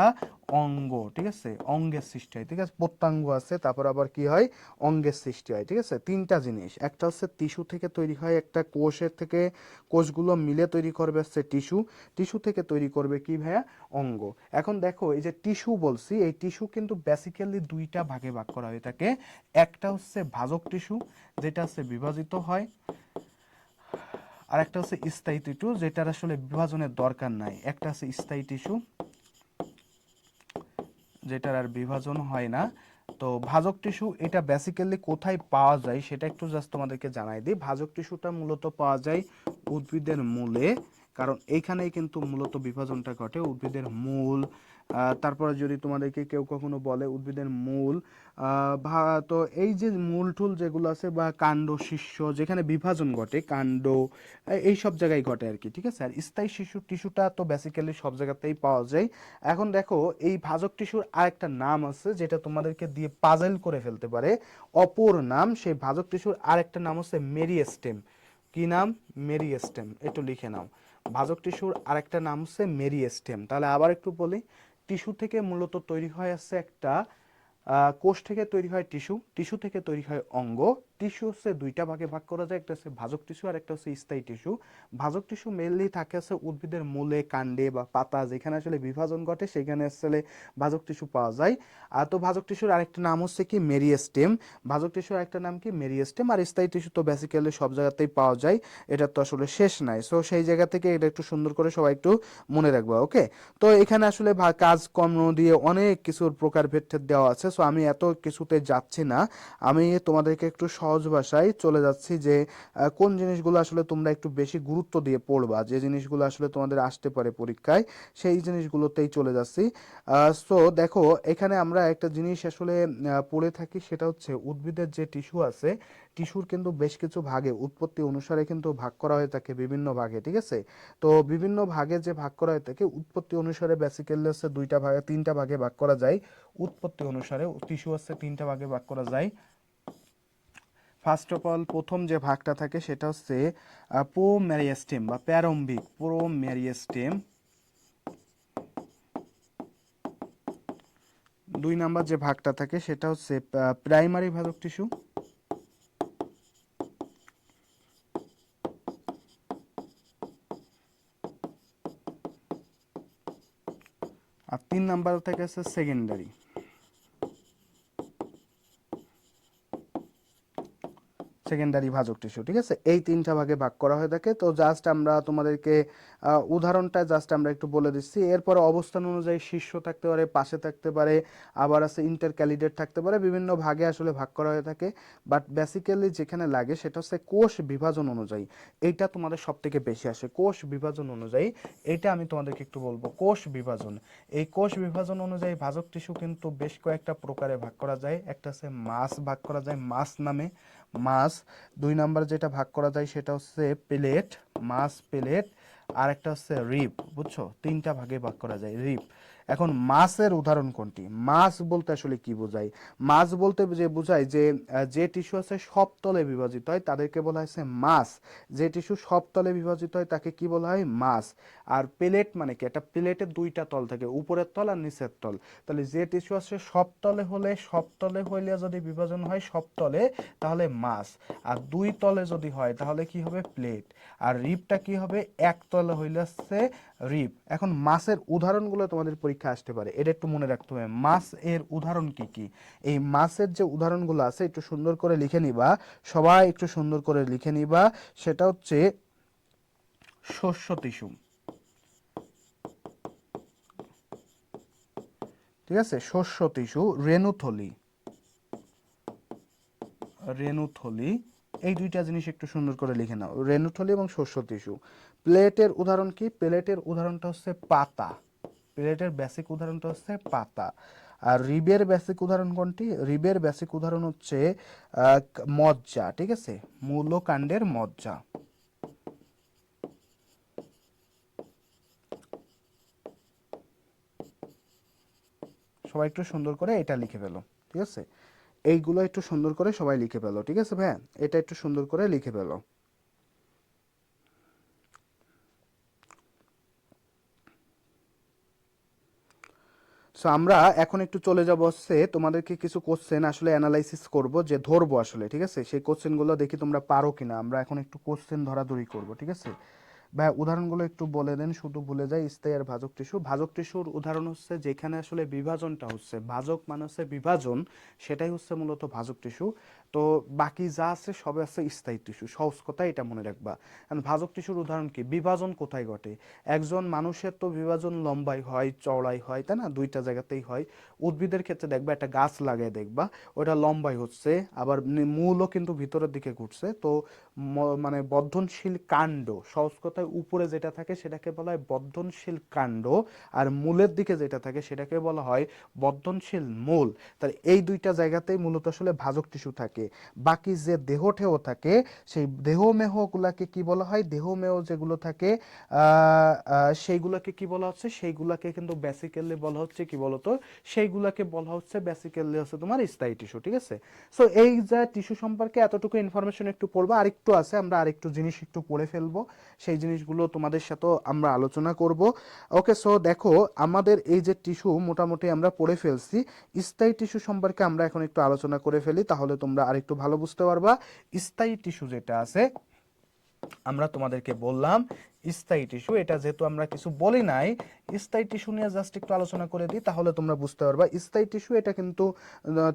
অঙ্গ, ঠিক আছে? অঙ্গের সৃষ্টি হয়, ঠিক আছে? প্রত্যঙ্গ আছে, তারপর আবার কি হয়? অঙ্গের সৃষ্টি হয়, ঠিক আছে? 3টা জিনিস, একটা হচ্ছে টিস্যু থেকে তৈরি হয়, একটা কোষের থেকে কোষগুলো মিলে তৈরি করবে হচ্ছে টিস্যু, টিস্যু থেকে তৈরি করবে কি ভাইয়া? অঙ্গ। এখন দেখো এই যে টিস্যু বলছি, এই টিস্যু কিন্তু বেসিক্যালি 2টা ভাগে ভাগ করা হয়ে থাকে। একটা হচ্ছে ভাজক টিস্যু, যেটা হচ্ছে বিভাজিত হয়, আর একটা হচ্ছে স্থায়ী টিস্যু, যেটার আসলে বিভাজনের দরকার নাই। একটা আছে স্থায়ী টিস্যু, যেটার আর বিভাজন হয় না। তো ভাজক টিস্যু এটা বেসিক্যালি কোথায় পাওয়া যায় সেটা একটু জাস্ট তোমাদেরকে জানাই দিই। ভাজক টিস্যুটা মূলত পাওয়া যায় উদ্ভিদের মূলে, কারণ এইখানেই কিন্তু মূলত বিভাজনটা ঘটে। উদ্ভিদের মূল, তারপরে যদি তোমাদেরকে কেউ কখনো বলে উদ্ভিদের মূল, তো এই যে মূল টুল যেগুলো আছে, বা কাণ্ড, শীর্ষ, যেখানে বিভাজন ঘটে, কাণ্ড, এই সব জায়গায় ঘটে আর কি, ঠিক আছে? আর স্থায়ী টিস্যুটা তো বেসিক্যালি সব জায়গাতেই পাওয়া যায়। এখন দেখো এই ভাজক টিস্যুর আরেকটা নাম আছে যেটা তোমাদেরকে দিয়ে পাজেল করে ফেলতে পারে, অপর নাম। সেই ভাজক টিস্যুর আরেকটা নাম হচ্ছে মেরিস্টেম। কি নাম? মেরিস্টেম। একটু লিখে নাও। ভাজক টিস্যুর আরেকটা নাম হচ্ছে মেরিস্টেম। তাহলে আবার একটু বলি, টিস্যু থেকে মূলত তৈরি হয় আছে একটা কোষ থেকে তৈরি হয় টিস্যু, টিস্যু থেকে তৈরি হয় অঙ্গ। টিস্যু হচ্ছে দুইটা ভাগে ভাগ করা যায়, একটা হচ্ছে ভাজক টিস্যু আর একটা হচ্ছে স্থায়ী টিস্যু। ভাজক টিস্যু মেইনলি থাকে আছে উদ্ভিদের মূলে, কাণ্ডে বা পাতা, যেখানে আসলে বিভাজন ঘটে সেখানে আসলে ভাজক টিস্যু পাওয়া যায়। আর তো ভাজক টিস্যুর আরেকটা নাম হচ্ছে কি মেরিস্টেম। ভাজক টিস্যুর আরেকটা নাম কি মেরিস্টেম। আর স্থায়ী টিস্যু তো বেসিক্যালি সব জায়গাতেই পাওয়া যায়, এটা তো আসলে শেষ নাই। সো সেই জায়গা থেকে এটা একটু সুন্দর করে সবাই একটু মনে রাখবো, ওকে। তো এখানে আসলে কাজকর্ম দিয়ে অনেক কিছুর প্রকারভেদ দেওয়া আছে, সো আমি এত কিছুতে যাচ্ছি না। আমি তোমাদেরকে একটু সহজ ভাষায় চলে যাচ্ছি যে কোন জিনিসগুলো আসলে তোমরা একটু বেশি গুরুত্ব দিয়ে পড়বা, যে জিনিসগুলো আসলে তোমাদের আসতে পারে পরীক্ষায়, সেই জিনিসগুলোতেই চলে যাচ্ছি। সো দেখো, এখানে আমরা একটা জিনিস আসলে পড়ে থাকি, সেটা হচ্ছে উদ্ভিদের যে টিস্যু আছে, টিস্যুর কিন্তু বেশ কিছু ভাগে উৎপত্তি অনুসারে কিন্তু ভাগ করা হয়ে থাকে বিভিন্ন ভাগে, ঠিক আছে। তো বিভিন্ন ভাগে যে ভাগ করা হয়ে থাকে উৎপত্তি অনুসারে বেসিক্যালি হচ্ছে দুইটা ভাগে, তিনটা ভাগে ভাগ করা যায়। উৎপত্তি অনুসারে টিস্যু হচ্ছে তিনটা ভাগে ভাগ করা যায়। ফার্স্ট অফ অল প্রথম যে ভাগটা থাকে সেটা হচ্ছে প্রোমেরিস্টেম বা প্রারম্ভিক প্রোমেরিস্টেম। দুই নাম্বার যে ভাগটা থাকে সেটা হচ্ছে প্রাইমারি ভাজক টিস্যু। আর তিন নাম্বার থেকে হচ্ছে সেকেন্ডারি। সেকেন্ডারি ভাজক টিস্যু, ঠিক আছে। এই তিনটা ভাগে ভাগ করা হয়ে থাকে। তো জাস্ট আমরা তোমাদেরকে উদাহরণটা জাস্ট আমরা একটু বলে দিচ্ছি। এরপরে অবস্থান অনুযায়ী শীর্ষ থাকতে পারে, পাশে থাকতে পারে, আবার আছে ইন্টারক্যালিডেট থাকতে পারে, বিভিন্ন ভাগে আসলে ভাগ করা হয়ে থাকে। বাট বেসিক্যালি যেখানে লাগে সেটা হচ্ছে কোষ বিভাজন অনুযায়ী। এইটা তোমাদের সব থেকে বেশি আসে, কোষ বিভাজন অনুযায়ী। এইটা আমি তোমাদেরকে একটু বলবো, কোষ বিভাজন। এই কোষ বিভাজন অনুযায়ী ভাজক টিস্যু কিন্তু বেশ কয়েকটা প্রকারে ভাগ করা যায়। একটা হচ্ছে মাস ভাগ করা যায়, মাস নামে, মাস। দুই নাম্বার যেটা ভাগ করা যায় সেটা হচ্ছে প্লেট, মাস প্লেট। আর একটা হচ্ছে রিব, বুঝছো, তিনটা ভাগে ভাগ করা যায়, রিব। এখন মাসের উদাহরণ কোনটি? মাস বলতে আসলে কি বোঝায়? মাস বলতে যে বোঝায় যে যে টিস্যু আছে সব তলে বিভাজিত হয় তাদেরকে বলা হয়েছে মাস। যে টিস্যু সব তলে বিভাজিত হয় তাকে কি বলা হয়? মাস। আর প্লেট মানে কি? একটা প্লেটের দুইটা তল থাকে, উপরের তল আর নিচের তল। তাহলে যে টিস্যু আছে সব তলে হলে, সব তলে হইলে যদি বিভাজন হয় সব তলে, তাহলে মাস। আর দুই তলে যদি হয় তাহলে কি হবে? প্লেট। আর রিবটা কি হবে? এক তলে হইলে হচ্ছে রিব। এখন মাসের উদাহরণগুলো তোমাদের পরীক্ষা আসতে পারে, এটা একটু মনে রাখতে হবে। মাস এর উদাহরণ কি কি? এই মাসের যে উদাহরণগুলো আছে একটু সুন্দর করে লিখে নিবা, সবাই একটু সুন্দর করে লিখে নিবা। সেটা হচ্ছে শস্য টিস্যু, ঠিক আছে, শস্য টিস্যু। রেণুথলি, রেণুথলি। এই দুইটা জিনিস একটু সুন্দর করে লিখে নাও, রেণুথলি এবং শস্য টিস্যু। প্লেটের উদাহরণ কি? প্লেটের উদাহরণটা হচ্ছে পাতা। প্লেটের বেসিক উদাহরণটা হচ্ছে পাতা। আর রিবের বেসিক উদাহরণ কোনটি? রিবের বেসিক উদাহরণ হচ্ছে মজ্জা, ঠিক আছে, মূলকাণ্ডের মজ্জা। সবাই একটু সুন্দর করে এটা লিখে ফেলো, ঠিক আছে। এইগুলো একটু সুন্দর করে সবাই লিখে ফেলো, ঠিক আছে ভাইয়া, এটা একটু সুন্দর করে লিখে ফেলো। সো আমরা এখন একটু চলে যাব হচ্ছে তোমাদেরকে কিছু কোশ্চেন আসলে অ্যানালাইসিস করব, যে ধরবো আসলে, ঠিক আছে। সেই কোশ্চেনগুলো দেখি তোমরা পারো কিনা। আমরা এখন একটু কোশ্চেন ধরাধরি করব, ঠিক আছে ভাই। উদাহরণগুলো একটু বলে দেন, শুধু ভুলে যাই। স্থায়ী আর ভাজক টিস্যু। ভাজক টিস্যুর উদাহরণ হচ্ছে যেখানে আসলে বিভাজনটা হচ্ছে, ভাজক মানে হচ্ছে বিভাজন, সেটাই হচ্ছে মূলত ভাজক টিস্যু। তো বাকি যা আছে সবে আছে স্থায়ী টিস্যু, সহজ কথা এটা মনে রাখবা। কারণ ভাজক টিস্যুর উদাহরণ কি? বিভাজন কোথায় ঘটে? একজন মানুষের তো বিভাজন লম্বাই হয়, চওড়াই হয়, তাই না? দুইটা জায়গাতেই হয়। উদ্ভিদের ক্ষেত্রে দেখবা, একটা গাছ লাগায় দেখবা ওটা লম্বাই হচ্ছে, আবার মূলও কিন্তু ভিতরের দিকে ঘুরছে। তো মানে বর্ধনশীল কাণ্ড, সহজ কথায় উপরে যেটা থাকে সেটাকে বলা হয় বর্ধনশীল কাণ্ড, আর মূলের দিকে যেটা থাকে সেটাকে বলা হয় বর্ধনশীল মূল। তাহলে এই দুইটা জায়গাতেই মূলত আসলে ভাজক টিস্যু থাকে। বাকি যে দেহটেহ থাকে, সেই দেহমেহগুলাকে কি বলা হয়? দেহমেহ যেগুলো থাকে সেইগুলোকে কি বলা হচ্ছে? সেইগুলাকে কিন্তু বেসিক্যালি বলা হচ্ছে কি বলতো? সেইগুলাকে বলা হচ্ছে বেসিক্যালি হচ্ছে তোমার স্থায়ী টিস্যু, ঠিক আছে। সো এই যে টিস্যু সম্পর্কে এতটুকু ইনফরমেশন একটু পড়বো, আরেকটু আছে, আমরা আরেকটু জিনিস একটু পড়ে ফেলবো। সেই জিনিস জিনিসগুলো তোমাদের সাথেও আমরা আলোচনা করব। ওকে, সো দেখো আমাদের এই যে টিস্যু মোটামুটি আমরা পড়ে ফেলছি। স্থায়ী টিস্যু সম্পর্কে আমরা এখন একটু আলোচনা করে ফেলি, তাহলে তোমরা আরেকটু ভালো বুঝতে পারবা। স্থায়ী টিস্যু যেটা আছে, আমরা তোমাদেরকে বললাম স্থায়ী টিস্যু, এটা যেহেতু আমরা কিছু বলি নাই, স্থায়ী টিস্যু নিয়ে জাস্ট একটু আলোচনা করে দিই, তাহলে তোমরা বুঝতে পারবা। স্থায়ী টিস্যু এটা কিন্তু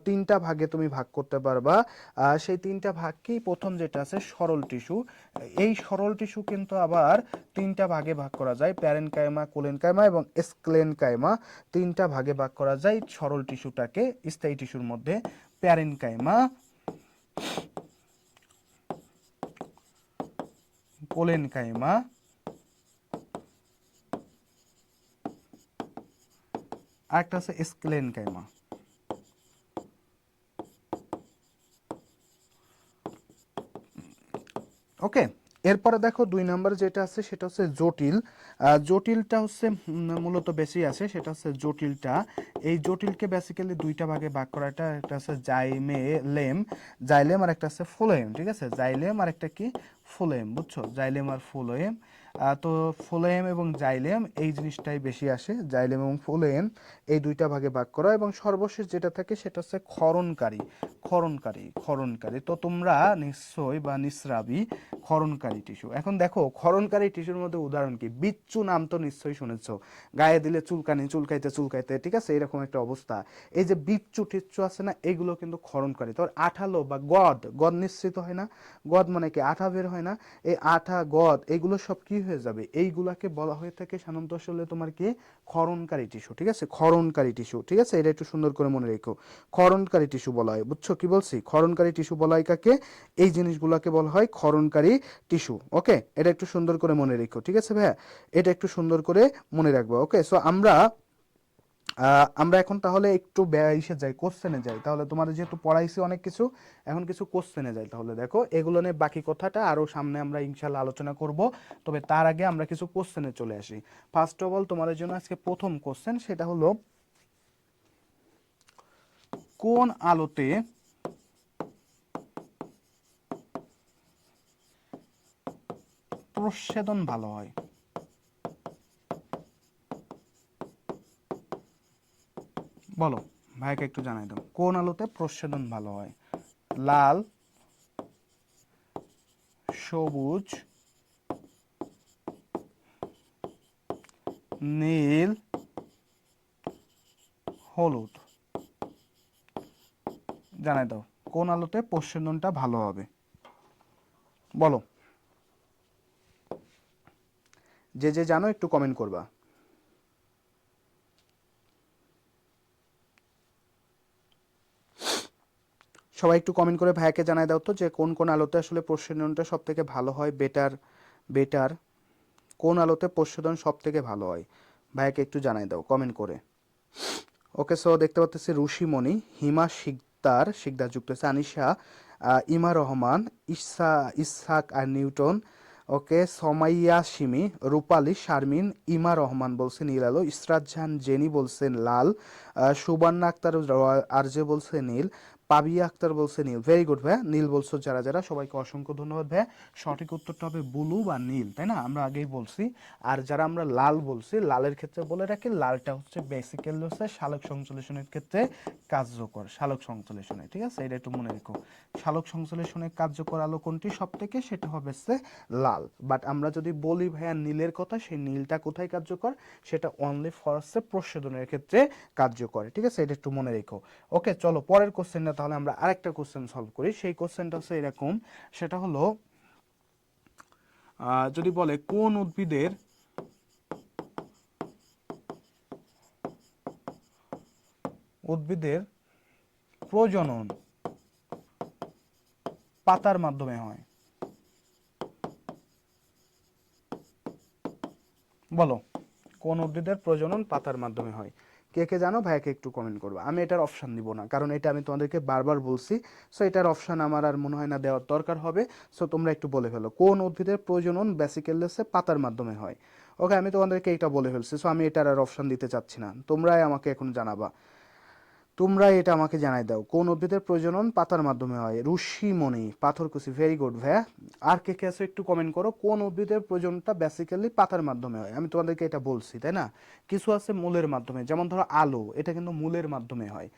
তিনটা ভাগে তুমি ভাগ করতে পারবা। সেই তিনটা ভাগ কি, প্রথম যেটা আছে সরল টিস্যু, এই সরল টিস্যু কিন্তু আবার তিনটা ভাগে ভাগ করা যায়, প্যারেনকাইমা, কোলেনকাইমা এবং স্ক্লেনকাইমা, তিনটা ভাগে ভাগ করা যায় সরল টিস্যুটাকে স্থায়ী টিস্যুর মধ্যে। প্যারেনকাইমা, কোলেনকাইমা আর একটা আছে স্ক্লেনকাইমা। ওকে, এরপরে দেখো 2 নম্বর যেটা আছে সেটা হচ্ছে জটিল। জটিলটা হচ্ছে মূলত বেশি আছে, সেটা হচ্ছে জটিলটা। এই জটিলকে বেসিক্যালি দুইটা ভাগে ভাগ করা, একটা হচ্ছে জাইলেম, জাইলেম আর একটা আছে ফ্লোয়েম। ঠিক আছে, জাইলেম আর একটা কি, ফ্লোয়েম, বুঝছো, জাইলেম আর ফ্লোয়েম। তো ফ্লোয়েম এবং জাইলেম এই জিনিসটাই বেশি আসে, জাইলেম এবং ফ্লোয়েম এই দুইটা ভাগে ভাগ করা। এবং সর্বশেষ যেটা থাকে সেটা হচ্ছে ক্ষরণকারী। ক্ষরণকারী তো তোমরা নিশ্চয় বা নিঃস্রাবী ক্ষরণকারী টিস্যু। এখন দেখো ক্ষরণকারী টিস্যুর মধ্যে উদাহরণ কি, বিচ্ছু নাম তো নিশ্চয়ই শুনেছো, গায়ে দিলে চুলকানি, চুলকাইতে চুলকাইতে, ঠিক আছে, এরকম একটা অবস্থা। এই যে বিচ্ছু টিচ্ছু আছে না, এইগুলো কিন্তু ক্ষরণকারী। তোর আঠালো বা গদ, গদ নিশ্চিত হয় না, গদ মানে কি, আঠা বের হয় না, এই আঠা গদ এগুলো সব কি হয়ে যাবে, এইগুলাকে বলা হয়ে থাকে সাধারণত আসলে তোমার কি, ক্ষরণকারী টিস্যু। ঠিক আছে, ক্ষরণকারী টিস্যু, ঠিক আছে, এটা একটু সুন্দর করে মনে রেখো, ক্ষরণকারী টিস্যু বলা হয়। বুঝছো কি বলছি, ক্ষরণকারী টিস্যু বলা হয় কাকে, এই জিনিসগুলোকে বলা হয় ক্ষরণকারী টিস্যু। ওকে, এটা একটু সুন্দর করে মনে রেখো, ঠিক আছে ভাইয়া, এটা একটু সুন্দর করে মনে রাখবো। ওকে, সো আমরা এখন তাহলে একটু ইসে যাই, কোশ্চেনে যাই। তাহলে তোমাদের যেহেতু পড়াইছি অনেক কিছু, এখন কিছু কোশ্চেনে যাই। তাহলে দেখো এগুলো নিয়ে বাকি কথাটা আরো সামনে আমরা ইনশাল্লাহ আলোচনা করব, তবে তার আগে আমরা কিছু কোশ্চেনে চলে আসি। ফার্স্ট অফ অল তোমাদের জন্য আজকে প্রথম কোশ্চেন, সেটা হলো কোন আলোতে প্রচ্ছেদন ভালো হয়? বলো, ভাইকে একটু জানাই দাও, কোন আলোতে প্রচ্ছেদন ভালো হয়? লাল, সবুজ, নীল, হলুদ। জানাই দাও কোন আলোতে প্রচ্ছন্নটা ভালো হবে, বলো। যে যে জানো একটু কমেন্ট করবা। সবাই একটু কমেন্ট করে ভাইয়াকে জানাই দাও তো যে কোন কোন আলোতে আসলে প্রচ্ছন্নটা সব থেকে ভালো হয়, বেটার, বেটার কোন আলোতে প্রচ্ছন্ন সব থেকে ভালো হয়, ভাইয়াকে একটু জানাই দাও কমেন্ট করে। ওকে, সো দেখতে পাচ্ছি রুশিমণি, হিমা শিকদার, শিকদার যুক্ত হচ্ছে, আনিশা, ইমা রহমান, ইসহাক আর নিউটন। ওকে, সমাইয়া সিমি, রূপালী, শারমিন, ইমা রহমান বলছে নীল আলো, ইসরাত জাহান জেনি বলছেন লাল, সুবর্ণা আক্তার আরজে বলছে নীল, পাবিয়া আক্তার বলছে নীল। ভেরি গুড ভাইয়া, নীল বলছো যারা যারা, সবাইকে অসংখ্য ধন্যবাদ ভাইয়া। সঠিক উত্তরটা হবে ব্লু বা নীল, তাই না, আমরা আগেই বলছি। আর যারা আমরা লাল বলছি, লালের ক্ষেত্রে বলে রাখি, লালটা হচ্ছে বেসিক্যালি হচ্ছে সালোক সংশ্লেষণের ক্ষেত্রে কার্যকর, সালোক সংশ্লেষণে, ঠিক আছে, এটা একটু মনে রেখো। সালোক সংশ্লেষণে কার্যকর আলো কোনটি সব থেকে, সেটা হবে হচ্ছে লাল। বাট আমরা যদি বলি ভাইয়া নীলের কথা, সেই নীলটা কোথায় কার্যকর, সেটা অনলি ফর হচ্ছে প্রচ্ছদনের ক্ষেত্রে কার্যকর, ঠিক আছে, এটা একটু মনে রেখো। ওকে, চলো পরের কোশ্চেনটা তাহলে আমরা আরেকটা কোশ্চেন সলভ করি। সেই কোশ্চেনটা হচ্ছে এরকম, সেটা হলো যদি বলে কোন উদ্ভিদের উদ্ভিদের প্রজনন পাতার মাধ্যমে হয়, বলো কোন উদ্ভিদের প্রজনন পাতার মাধ্যমে হয়? কে কে জানো ভাইয়াকে একটু কমেন্ট করবো। আমি এটার অপশন দিব না, কারণ এটা আমি তোমাদেরকে বারবার বলছি। সো এটার অপশন আমার আর মনে হয় না দেওয়ার দরকার হবে। সো তোমরা একটু বলে ফেলো কোন উদ্ভিদের প্রজনন বেসিক্যালি হচ্ছে পাতার মাধ্যমে হয়। ওকে, আমি তোমাদেরকে এটা বলে ফেলছি, সো আমি এটার আর অপশন দিতে চাচ্ছি না, তোমরাই আমাকে এখন জানাবা তোমরা এটা আমাকে জানাই দাও, কোন উদ্ভিদের প্রজনন পাতার মাধ্যমে হয়? ঋষিমণি, পাথরকুচি, ভেরি গুড ভাইয়া। আর কে কে আছে একটু কমেন্ট করো, কোন উদ্ভিদের প্রজননটা বেসিক্যালি পাতার মাধ্যমে হয়? আমি তোমাদেরকে এটা বলছি তাই না। কিছু আছে মূলের মাধ্যমে, যেমন ধরো আলু, এটা কিন্তু মূলের মাধ্যমে হয়।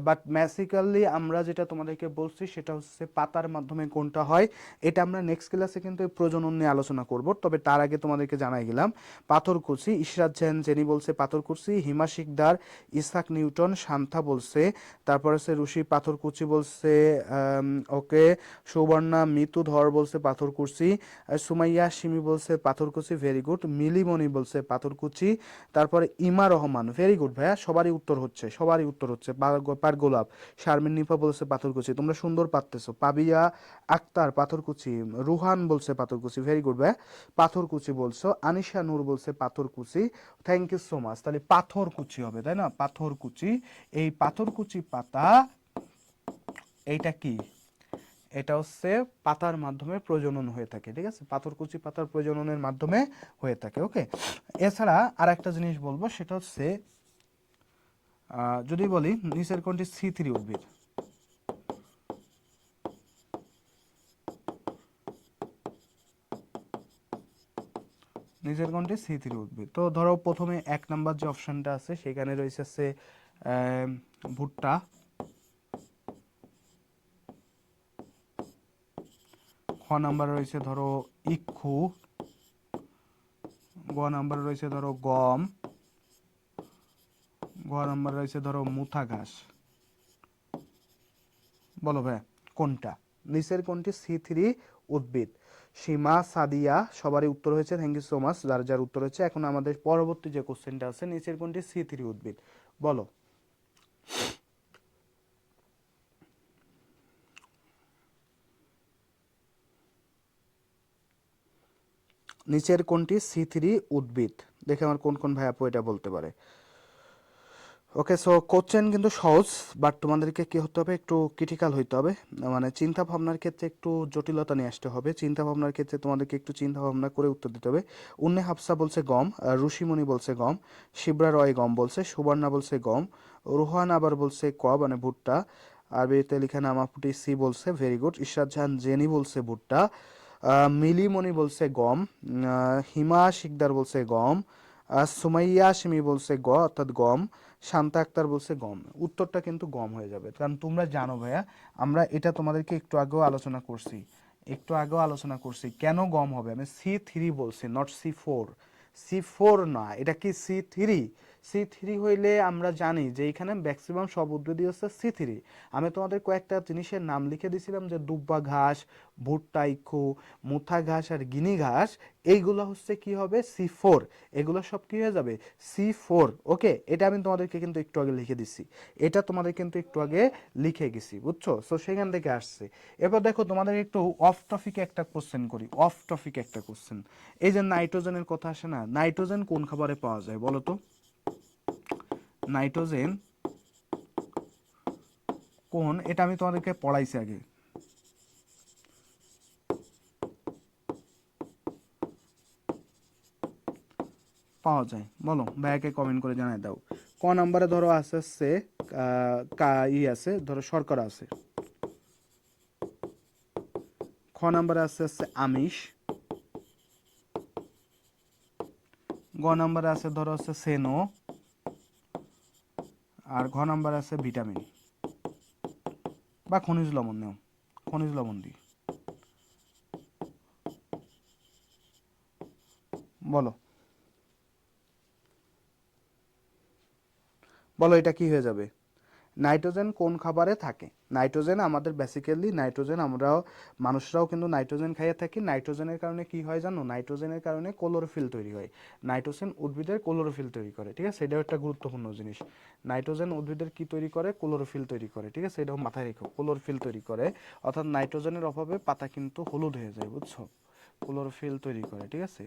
বাট বেসিক্যালি আমরা যেটা তোমাদেরকে বলছি সেটা হচ্ছে পাতার মাধ্যমে কোনটা হয়। এটা আমরা নেক্সট ক্লাসে কিন্তু এই প্রজনন নিয়ে আলোচনা করব, তবে তার আগে তোমাদেরকে জানাই গেলাম পাথরকুচি, ইশরাত জাহান জেনি বলছে পাথরকুচি, হিমা শিকদার, ইসাক নিউটন, শান্তা বলছে, তারপর হচ্ছে ঋষি পাথরকুচি বলছে, ওকে, সুবর্ণা মিতু ধর বলছে পাথরকুচি, সুমাইয়া সিমি বলছে পাথরকুচি, ভেরি গুড, মিলিমণি বলছে পাথরকুচি, তারপরে ইমা রহমান, ভেরি গুড ভাইয়া, সবারই উত্তর হচ্ছে, সবারই উত্তর হচ্ছে, পার গোলাপ, শারমিন নিপা বলছে পাথরকুচি, তোমরা সুন্দর পারতেছো, পাবিয়া আক্তার পাথরকুচি, রুহান বলছে পাথরকুচি, ভেরি গুড ভাইয়া, পাথরকুচি বলছো, আনিশা নূর বলছে পাথরকুচি, থ্যাংক ইউ সো মাচ। তাহলে পাথরকুচি হবে তাই না, পাথরকুচি। এই পাথরকুচি পাতা, এইটা কি, এটা হচ্ছে পাতার মাধ্যমে প্রজনন হয়ে থাকে, ঠিক আছে, পাথরকুচি পাতার প্রজননের মাধ্যমে হয়ে থাকে। ওকে, এছাড়া আর একটা জিনিস বলবো, সেটা হচ্ছে যদি বলি নিচের কোনটি C3 উদ্ভিদ? নিচের কোনটি C3 উদ্ভিদ? তো ধরো প্রথমে 1 নাম্বার যে অপশনটা আছে সেখানে রয়েছে ভুট্টা, খ নাম্বার রয়েছে ধরো ইক্ষু, গ নাম্বার রয়েছে ধরো গম, গ নাম্বার রয়েছে ধরো মুথা ঘাস। বলো ভাই কোনটা, নিচের কোনটি C3 উদ্ভিদ? সীমা, সাদিয়া, সবারই উত্তর হয়েছে, থ্যাংক ইউ সো মাচ যার যার উত্তর হয়েছে। এখন আমাদের পরবর্তী যে কোশ্চেনটা আছে, নিচের কোনটি C3 উদ্ভিদ? বলো। নিচের কোনটি C3 উদ্ভিদ? দেখে আমার কোন কোন ভাই আপু এটা বলতে পারে। ওকে, সো কোশ্চেন কিন্তু সহজ, বাট তোমাদেরকে কি হতে হবে, একটু ক্রিটিক্যাল হইতে হবে, মানে চিন্তা ভাবনার ক্ষেত্রে একটু জটিলতা নিয়ে আসতে হবে, চিন্তা ভাবনার ক্ষেত্রে তোমাদেরকে একটু চিন্তা ভাবনা করে উত্তর দিতে হবে। উন্নে হাফসা বলছে গম, ঋষিমণি বলছে গম, শিবরা রয় গম বলছে, সুবর্ণা বলছে গম, রোহান আবার বলছে মানে ভুট্টা, আরবিতে লিখে নামাপুটি সি বলছে, ভেরি গুড, ইশরাত জাহান জেনি বলছে ভুট্টা, মিলিমণি বলছে গম, হিমা শিকদার বলছে গম, সুমাইয়া সিমি বলছে অর্থাৎ গম, শান্তা আক্তার বলছে গম। উত্তরটা কিন্তু গম হয়ে যাবে, কারণ তোমরা জানো ভাইয়া, আমরা এটা তোমাদেরকে একটু আগেও আলোচনা করছি কেন গম হবে। আমি C3 বলছি, নট C4, C4 না, এটা কি C3? C3 হইলে আমরা জানি যে এখানে ম্যাক্সিমাম সব উদ্ভিদই হচ্ছে C3। আমি তোমাদের কয়েকটা জিনিসের নাম লিখে দিছিলাম, যে দুব্বা ঘাস, ভুট্টা, ইক্ষু, মুথা ঘাস আর গিনি ঘাস, এইগুলো হচ্ছে কি হবে, C4। এগুলো সব কি হয়ে যাবে, C4। ওকে, এটা আমি তোমাদেরকে কিন্তু একটু আগে লিখে দিছি, এটা তোমাদের কিন্তু একটু আগে লিখে গেছি, বুঝছো, সো সেখান থেকে আসছে। এবার দেখো তোমাদের একটু অফ টপিকে একটা কোশ্চেন করি, অফ টপিকে একটা কোশ্চেন। এই যে নাইট্রোজেনের কথা আসে না, নাইট্রোজেন কোন খাবারে পাওয়া যায় বলো তো? নাইট্রোজেন কোন, এটা আমি তোমাদেরকে পড়াইছি আগে। পাওয়া যায় বলো, ভাইয়াকে কমেন্ট করে জানাই দাও। ক নাম্বারে ধরো আছে হচ্ছে আছে ধরো শর্করা আছে, খ নাম্বারে আছে হচ্ছে আমিষ, গ নাম্বারে আছে ধরো হচ্ছে সেনো, আর ঘ নাম্বারে আছে ভিটামিন বা খনিজ লবণ, নেও খনিজ লবণ দিই। বলো, বলো এটা কি হয়ে যাবে? নাইট্রোজেন কোন খাবারে থাকে? নাইট্রোজেন আমাদের বেসিক্যালি, নাইট্রোজেন আমরাও, মানুষরাও কিন্তু নাইট্রোজেন খাইয়ে থাকি। নাইট্রোজেনের কারণে কি হয় জানো, নাইট্রোজেনের কারণে ক্লোরোফিল তৈরি হয়। নাইট্রোজেন উদ্ভিদের ক্লোরোফিল তৈরি করে, ঠিক আছে, এটাও একটা গুরুত্বপূর্ণ জিনিস। নাইট্রোজেন উদ্ভিদের কি তৈরি করে, ক্লোরোফিল তৈরি করে, ঠিক আছে, এটাও মাথায় রেখো, ক্লোরোফিল তৈরি করে। অর্থাৎ নাইট্রোজেনের অভাবে পাতা কিন্তু হলুদ হয়ে যায়, বুঝছো, ক্লোরোফিল তৈরি করে, ঠিক আছে।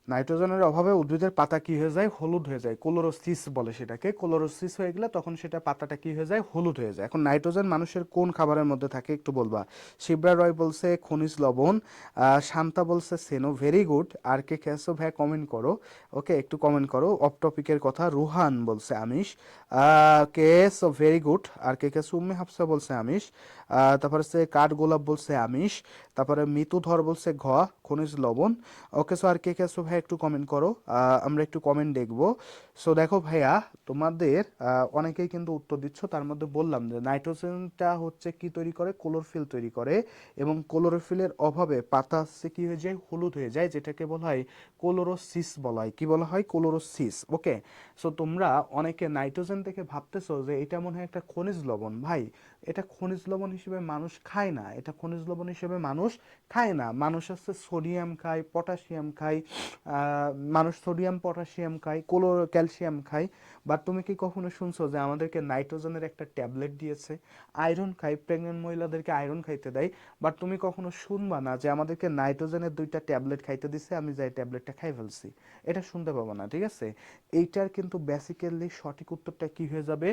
নাইট্রোজেনের অভাবে উদ্ভিদের পাতা কি হয়ে যায়, হলুদ হয়ে যায়, ক্লোরোসিস বলে সেটাকে। ক্লোরোসিস হয়ে গেলে তখন সেটা পাতাটা কি হয়ে যায়, হলুদ হয়ে যায়। এখন নাইট্রোজেন মানুষের কোন খাবারের মধ্যে থাকে একটু বলবা? শিবরা রয় বলছে খনিজ লবণ, শান্তা বলছে সেনো, ভেরি গুড। আর কে খেয়েছো ভাই কমেন্ট করো, ওকে একটু কমেন্ট করো অফ টপিকের কথা। রুহান বলছে আমিষ, কে সো ভেরি গুড। আর কে খেয়েছো, উম্মে হাফসা বলছে আমিষ, তারপরে হচ্ছে কাঠ গোলাপ বলছে আমিষ, তারপরে মিতুধর বলছে ঘ খনিজ লবণ। ওকে, সো আর কে কে আছো ভাই একটু কমেন্ট করো, আমরা একটু কমেন্ট দেখবো। সো দেখো ভাইয়া, তোমাদের অনেকেই কিন্তু উত্তর দিচ্ছ, তার মধ্যে বললাম যে নাইট্রোজেনটা হচ্ছে কি তৈরি করে, ক্লোরোফিল তৈরি করে, এবং ক্লোরোফিলের অভাবে পাতা হচ্ছে কি হয়ে যায়, হলুদ হয়ে যায়, যেটাকে বলা হয় ক্লোরোসিস বলা হয়। কি বলা হয়, ক্লোরোসিস। ওকে, সো তোমরা অনেকে নাইট্রোজেন থেকে ভাবতেছো যে এটা মনে হয় একটা খনিজ লবণ। ভাই, এটা খনিজ লবণ হিসেবে মানুষ খায় না, এটা খনিজ লবণ হিসেবে মানুষ খায় না। মানুষ হচ্ছে সোডিয়াম খায়, পটাশিয়াম খায়, মানুষ সোডিয়াম পটাশিয়াম খায়, ক্যালসিয়াম খায়। বাট তুমি কি কখনো শুনছো যে আমাদেরকে নাইট্রোজেনের একটা ট্যাবলেট দিয়েছে? আয়রন খাই, প্রেগনেন্ট মহিলাদেরকে আয়রন খাইতে দেয়, বাট তুমি কখনো শুনবা না যে আমাদেরকে নাইট্রোজেনের 2টা ট্যাবলেট খাইতে দিছে, আমি যাই ট্যাবলেটটা খাই ফেলছি। এটা শুনতে পাবো না, ঠিক আছে? এইটার কিন্তু বেসিক্যালি সঠিক উত্তরটা কি হয়ে যাবে,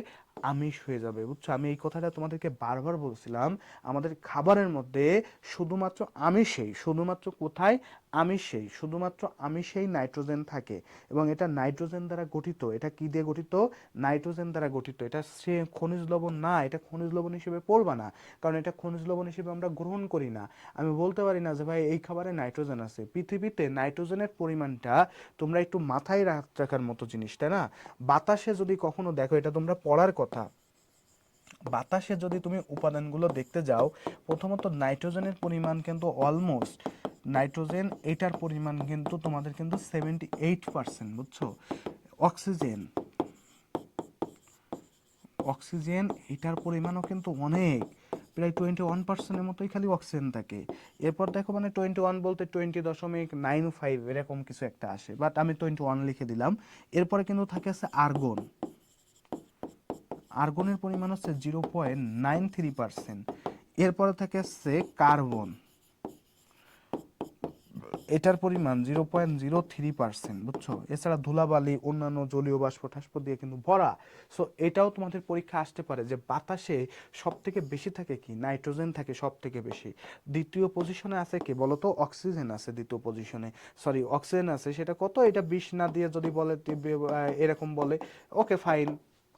আমিষ হয়ে যাবে, বুঝছো? আমি এই কথাটা তোমাদেরকে বারবার বলছিলাম, আমাদের খাবারের মধ্যে শুধুমাত্র আমিষেই, শুধুমাত্র কোথায়, আমিষেই, শুধুমাত্র আমিষেই নাইট্রোজেন থাকে। এবং এটা নাইট্রোজেন দ্বারা গঠিত। এটা কি দিয়ে গঠিত, নাইট্রোজেন দ্বারা গঠিত। এটা সে খনিজ লবণ না, এটা খনিজ লবণ হিসেবে পড়বা না, কারণ এটা খনিজ লবণ হিসেবে আমরা গ্রহণ করি না। আমি বলতে পারি না যে ভাই এই খাবারে নাইট্রোজেন আছে। পৃথিবীতে নাইট্রোজেনের পরিমাণটা তোমরা একটু মাথায় রাখার মতো জিনিস, তাই না? বাতাসে যদি কখনো দেখো, এটা তোমরা পড়ার কথা, বাতাসে যদি তুমি উপাদানগুলো দেখতে যাও, প্রথমত নাইট্রোজেনের পরিমাণ কিন্তু অলমোস্ট, নাইট্রোজেন এটার পরিমাণ কিন্তু তোমাদের কিন্তু 78%, বুঝছো? অক্সিজেন, অক্সিজেন এটার পরিমাণও কিন্তু অনেক, প্রায় 21%-এর মতোই খালি অক্সিজেন থাকে। এরপর দেখো মানে 21 বলতে 20.95 এরকম কিছু একটা আসে, বাট আমি 21 লিখে দিলাম। এরপরে কিন্তু থাকে আছে আর্গন, আর্গনের পরিমাণ হচ্ছে 0.93%। এরপরে থাকে হচ্ছে কার্বন, এটার পরিমাণ 0.03%, বুঝছো? এছাড়া ধুলাবালি, অন্যান্য জলীয় বাষ্প টাষ্প দিয়ে কিন্তু ভরা। সো এটাও তোমাদের পরীক্ষা আসতে পারে যে বাতাসে সব থেকে বেশি থাকে কি, নাইট্রোজেন থাকে সব থেকে বেশি। দ্বিতীয় পজিশনে আছে কি বলতো, অক্সিজেন আছে দ্বিতীয় পজিশনে, সরি অক্সিজেন আছে, সেটা কত, এটা 20 না দিয়ে যদি বলে এরকম বলে, ওকে ফাইন,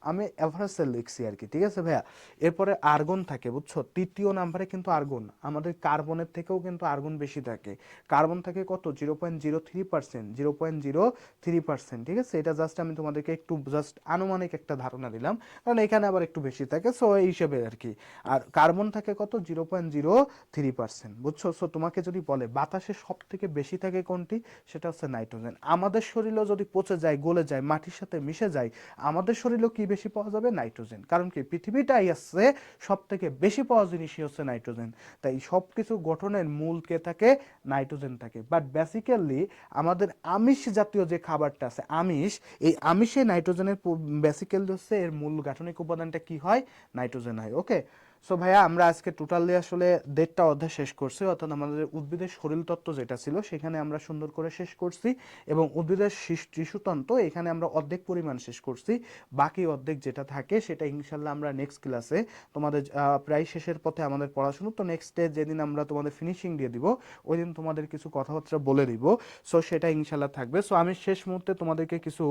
আমি এভারেজে লিখছি আর কি, ঠিক আছে ভাইয়া? এরপরে আর্গন থাকে, বুঝছো? তৃতীয় নাম্বারে কিন্তু আর্গন, আমাদের কার্বনের থেকেও কিন্তু আর্গন বেশি থাকে। কার্বন থাকে কত, 0.03%, 0.03%, ঠিক আছে? এটা জাস্ট আমি তোমাদেরকে একটু জাস্ট আনুমানিক একটা ধারণা দিলাম, কারণ এখানে আবার একটু বেশি থাকে, সো এই হিসেবে আর কি। আর কার্বন থাকে কত, 0.03%, বুঝছো? সো তোমাকে যদি বলে বাতাসে সব থেকে বেশি থাকে কোনটি, সেটা হচ্ছে নাইট্রোজেন। আমাদের শরীরেও যদি পচে যায়, গলে যায়, মাটির সাথে মিশে যায়, আমাদের শরীরেও কি বেশি পাওয়া যাবে, নাইট্রোজেন। কারণ কি, পৃথিবীটাই আছে সব থেকে বেশি পাওয়া জিনিসই হচ্ছে নাইট্রোজেন। তাই সব কিছু গঠনের মূল কে থাকে, নাইট্রোজেন থাকে। বাট বেসিক্যালি আমাদের আমিষ জাতীয় যে খাবারটা আছে, আমিষ, এই আমিষে নাইট্রোজেনের বেসিক্যালি হচ্ছে এর মূল গাঠনিক উপাদানটা কি হয়, নাইট্রোজেন হয়। ওকে, সো ভাইয়া আমরা আজকে টোটালি আসলে 1.5টা অধ্যায় শেষ করছি, অর্থাৎ আমাদের উদ্ভিদের শরীরতত্ত্ব যেটা ছিল সেখানে আমরা সুন্দর করে শেষ করছি, এবং উদ্ভিদের টিস্যুতন্ত্র এখানে আমরা অর্ধেক পরিমাণ শেষ করছি। বাকি অর্ধেক যেটা থাকে সেটা ইনশাল্লাহ আমরা নেক্সট ক্লাসে তোমাদের, প্রায় শেষের পথে আমাদের পড়াশুনো তো, নেক্সট ডে যেদিন আমরা তোমাদের ফিনিশিং দিয়ে দিব, ওই দিন তোমাদের কিছু কথাবার্তা বলে দিব। সো সেটা ইনশাল্লাহ থাকবে। সো আমি শেষ মুহূর্তে তোমাদেরকে কিছু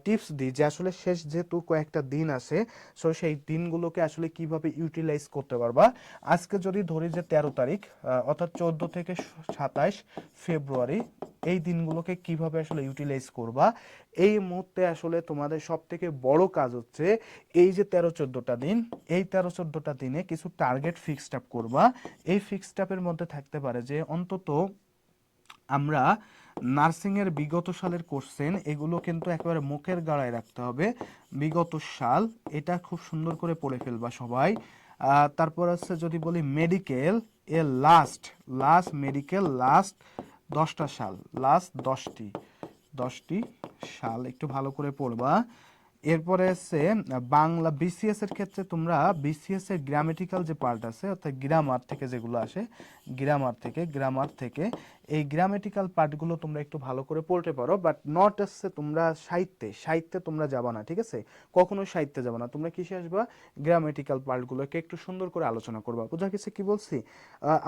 টিপস দিই যে আসলে শেষ যেহেতু কয়েকটা দিন আছে, সো সেই দিনগুলোকে আসলে কিভাবে ইউটিলাইজ করতে পারবা। আজকে যদি ধরি যে 13 তারিখ, অর্থাৎ 14 থেকে 27 ফেব্রুয়ারি, এই দিনগুলোকে কিভাবে আসলে ইউটিলাইজ করবা, এই মুহূর্তে আসলে তোমাদের সব থেকে বড় কাজ হচ্ছে এই যে 13-14টা দিন, এই 13-14টা দিনে কিছু টার্গেট ফিক্সড আপ করবা। এই ফিক্সড আপের মধ্যে থাকতে পারে যে অন্তত আমরা নার্সিংয়ের বিগত সালের কোশ্চেন, এগুলো কিন্তু একেবারে মুখের গাড়ায় রাখতে হবে। বিগত সাল, এটা খুব সুন্দর করে পড়ে ফেলবা সবাই। তারপর হচ্ছে যদি বলি মেডিকেল, এর লাস্ট, মেডিকেল লাস্ট 10টা সাল, লাস্ট 10টি সাল একটু ভালো করে পড়বা। এরপরে হচ্ছে বাংলা বিসিএস এর ক্ষেত্রে তোমরা বিসিএস এর গ্রামেটিক্যাল যে পার্ট আছে, অর্থাৎ গ্রামার থেকে যেগুলো আসে, গ্রামার থেকে এই গ্রামেটিক্যাল পার্টগুলো তোমরা একটু ভালো করে পড়তে পারো, বাট নট হচ্ছে তোমরা সাহিত্যে তোমরা যাবা না, ঠিক আছে? কখনো সাহিত্যে যাবা না, তোমরা কিসে আসবা? গ্রামেটিক্যাল পার্টগুলোকে একটু সুন্দর করে আলোচনা করবা। বোঝা গেছে কি বলছি?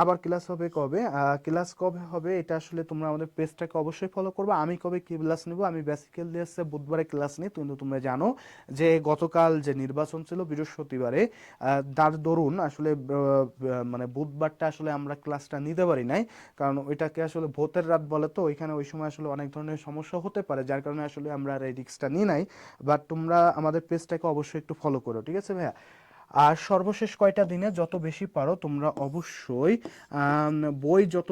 আবার ক্লাস হবে কবে? ক্লাস কবে হবে এটা আসলে তোমরা আমাদের পেজটাকে অবশ্যই ফলো করবা। আমি কবে কি ক্লাস নিব, আমি বেসিক্যালি হচ্ছে বুধবারে ক্লাস নিই, কিন্তু তোমরা জানো যে গতকাল যে নির্বাচন ছিল বৃহস্পতিবারে, তার দরুন আসলে মানে বুধবারটা আসলে আমরা ক্লাসটা নিতে পারি নাই, কারণ ওইটাকে আসলে ভোটের রাত বলে, তো ওইখানে ওই সময় আসলে অনেক ধরনের সমস্যা হতে পারে, যার কারণে আসলে আমরা আর এই রিস্কটা নিই নাই। বাট তোমরা আমাদের পেজটাকে অবশ্যই একটু ফলো করো, ঠিক আছে ভাইয়া? আর সর্বশেষ কয়টা দিনে যত বেশি পারো তোমরা অবশ্যই বই যত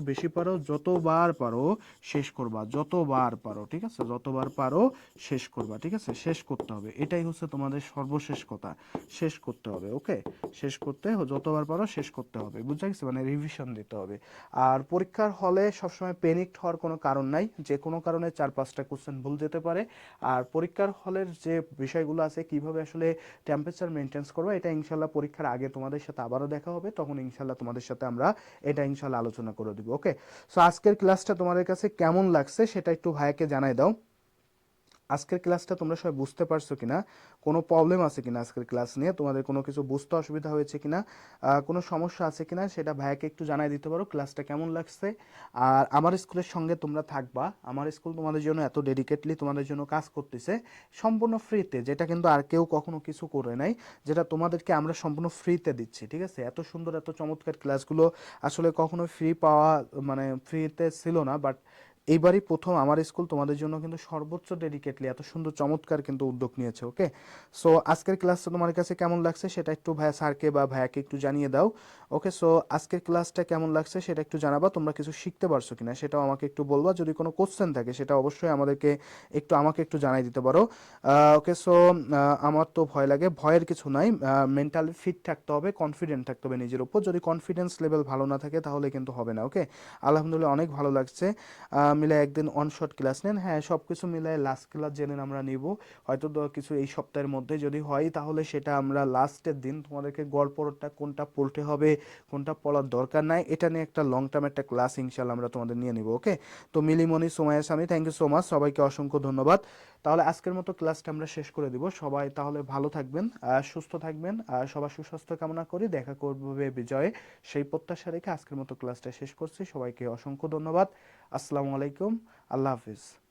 বেশি পারো যতবার পারো শেষ করবা, যতবার পারো, ঠিক আছে? যতবার পারো শেষ করবা, ঠিক আছে? শেষ করতে হবে, এটাই হচ্ছে তোমাদের সর্বশেষ কথা। শেষ করতে হবে, ওকে? শেষ করতে যতবার পারো শেষ করতে হবে, বুঝতে গেছে? মানে রিভিশন দিতে হবে। আর পরীক্ষার হলে সবসময় প্যানিকড হওয়ার কোনো কারণ নাই, যে কোনো কারণে 4-5টা কোশ্চেন ভুল যেতে পারে। আর পরীক্ষার হলের যে বিষয়গুলো আছে, কিভাবে আসলে টেম্পারেচার মেনটেন্স করবো, এটা ইনশাল্লাহ পরীক্ষার আগে তোমাদের সাথে আবারও দেখা হবে, তখন ইনশাল্লাহ তোমাদের সাথে আমরা এটা ইনশাল্লাহ আলোচনা করে দিব, ওকে? সো আজকের ক্লাসটা তোমাদের কাছে কেমন লাগছে সেটা একটু ভাইয়াকে জানাই দাও। আজকের ক্লাসটা তোমরা সবাই বুঝতে পারছো কিনা, কোনো প্রবলেম আছে কিনা আজকের ক্লাস নিয়ে, তোমাদের কোনো কিছু বুঝতে অসুবিধা হয়েছে কিনা, কোনো সমস্যা আছে কিনা সেটা ভাইয়াকে একটু জানাই দিতে পারো, ক্লাসটা কেমন লাগছে। আর আমার স্কুলের সঙ্গে তোমরা থাকবা, আমার স্কুল তোমাদের জন্য এত ডেডিকেটলি তোমাদের জন্য কাজ করতেছে সম্পূর্ণ ফ্রিতে, যেটা কিন্তু আর কেউ কখনো কিছু করে নাই, যেটা তোমাদেরকে আমরা সম্পূর্ণ ফ্রিতে দিচ্ছি, ঠিক আছে? এত সুন্দর এত চমৎকার ক্লাসগুলো আসলে কখনো ফ্রি পাওয়া, মানে ফ্রিতে ছিল না, বাট এইবারই প্রথম আমার স্কুল তোমাদের জন্য কিন্তু সর্বোচ্চ ডেডিকেটলি এত সুন্দর চমৎকার কিন্তু উদ্যোগ নিয়েছে, ওকে? সো আজকের ক্লাসটা তোমার কাছে কেমন লাগছে সেটা একটু ভাইয়া স্যারকে বা ভাইয়াকে একটু জানিয়ে দাও, ওকে? সো আজকের ক্লাসটা কেমন লাগছে সেটা একটু জানাবা, তোমরা কিছু শিখতে পারছো কিনা সেটাও আমাকে একটু বলবা, যদি কোনো কোশ্চেন থাকে সেটা অবশ্যই আমাকে একটু জানাই দিতে পারো, ওকে? সো আমার তো ভয় লাগে, ভয়ের কিছু নাই, মেন্টালি ফিট থাকতে হবে, কনফিডেন্ট থাকতে হবে নিজের উপর, যদি কনফিডেন্স লেভেল ভালো না থাকে তাহলে কিন্তু হবে না, ওকে? আলহামদুলিল্লাহ অনেক ভালো লাগছে। মিলে একদিন অনশট ক্লাস নেন, হ্যাঁ সব কিছু মিলায় লাস্ট ক্লাস জেনে আমরা নিব, হয়তো কিছু এই সপ্তাহের মধ্যে যদি হয় তাহলে সেটা আমরা লাস্টের দিন তোমাদেরকে গল্পটা কোনটা পড়তে হবে, কোনটা পড়ার দরকার নাই, এটা নিয়ে একটা লং টার্ম একটা ক্লাস ইনশাল্লাহ আমরা তোমাদের নিয়ে নিব, ওকে? তো মিলিমণি, সোমায়া, স্বামী, থ্যাংক ইউ সো মাচ, সবাইকে অসংখ্য ধন্যবাদ। তাহলে আজকের মতো ক্লাসটা আমরা শেষ করে দিব, সবাই তাহলে ভালো থাকবেন, সুস্থ থাকবেন, সবার সুস্বাস্থ্য কামনা করি, দেখা করবে বিজয়ে, সেই প্রত্যাশা রেখে আজকের মতো ক্লাসটা শেষ করছি, সবাইকে অসংখ্য ধন্যবাদ। আসসালামু আলাইকুম, আল্লাহ হাফিজ।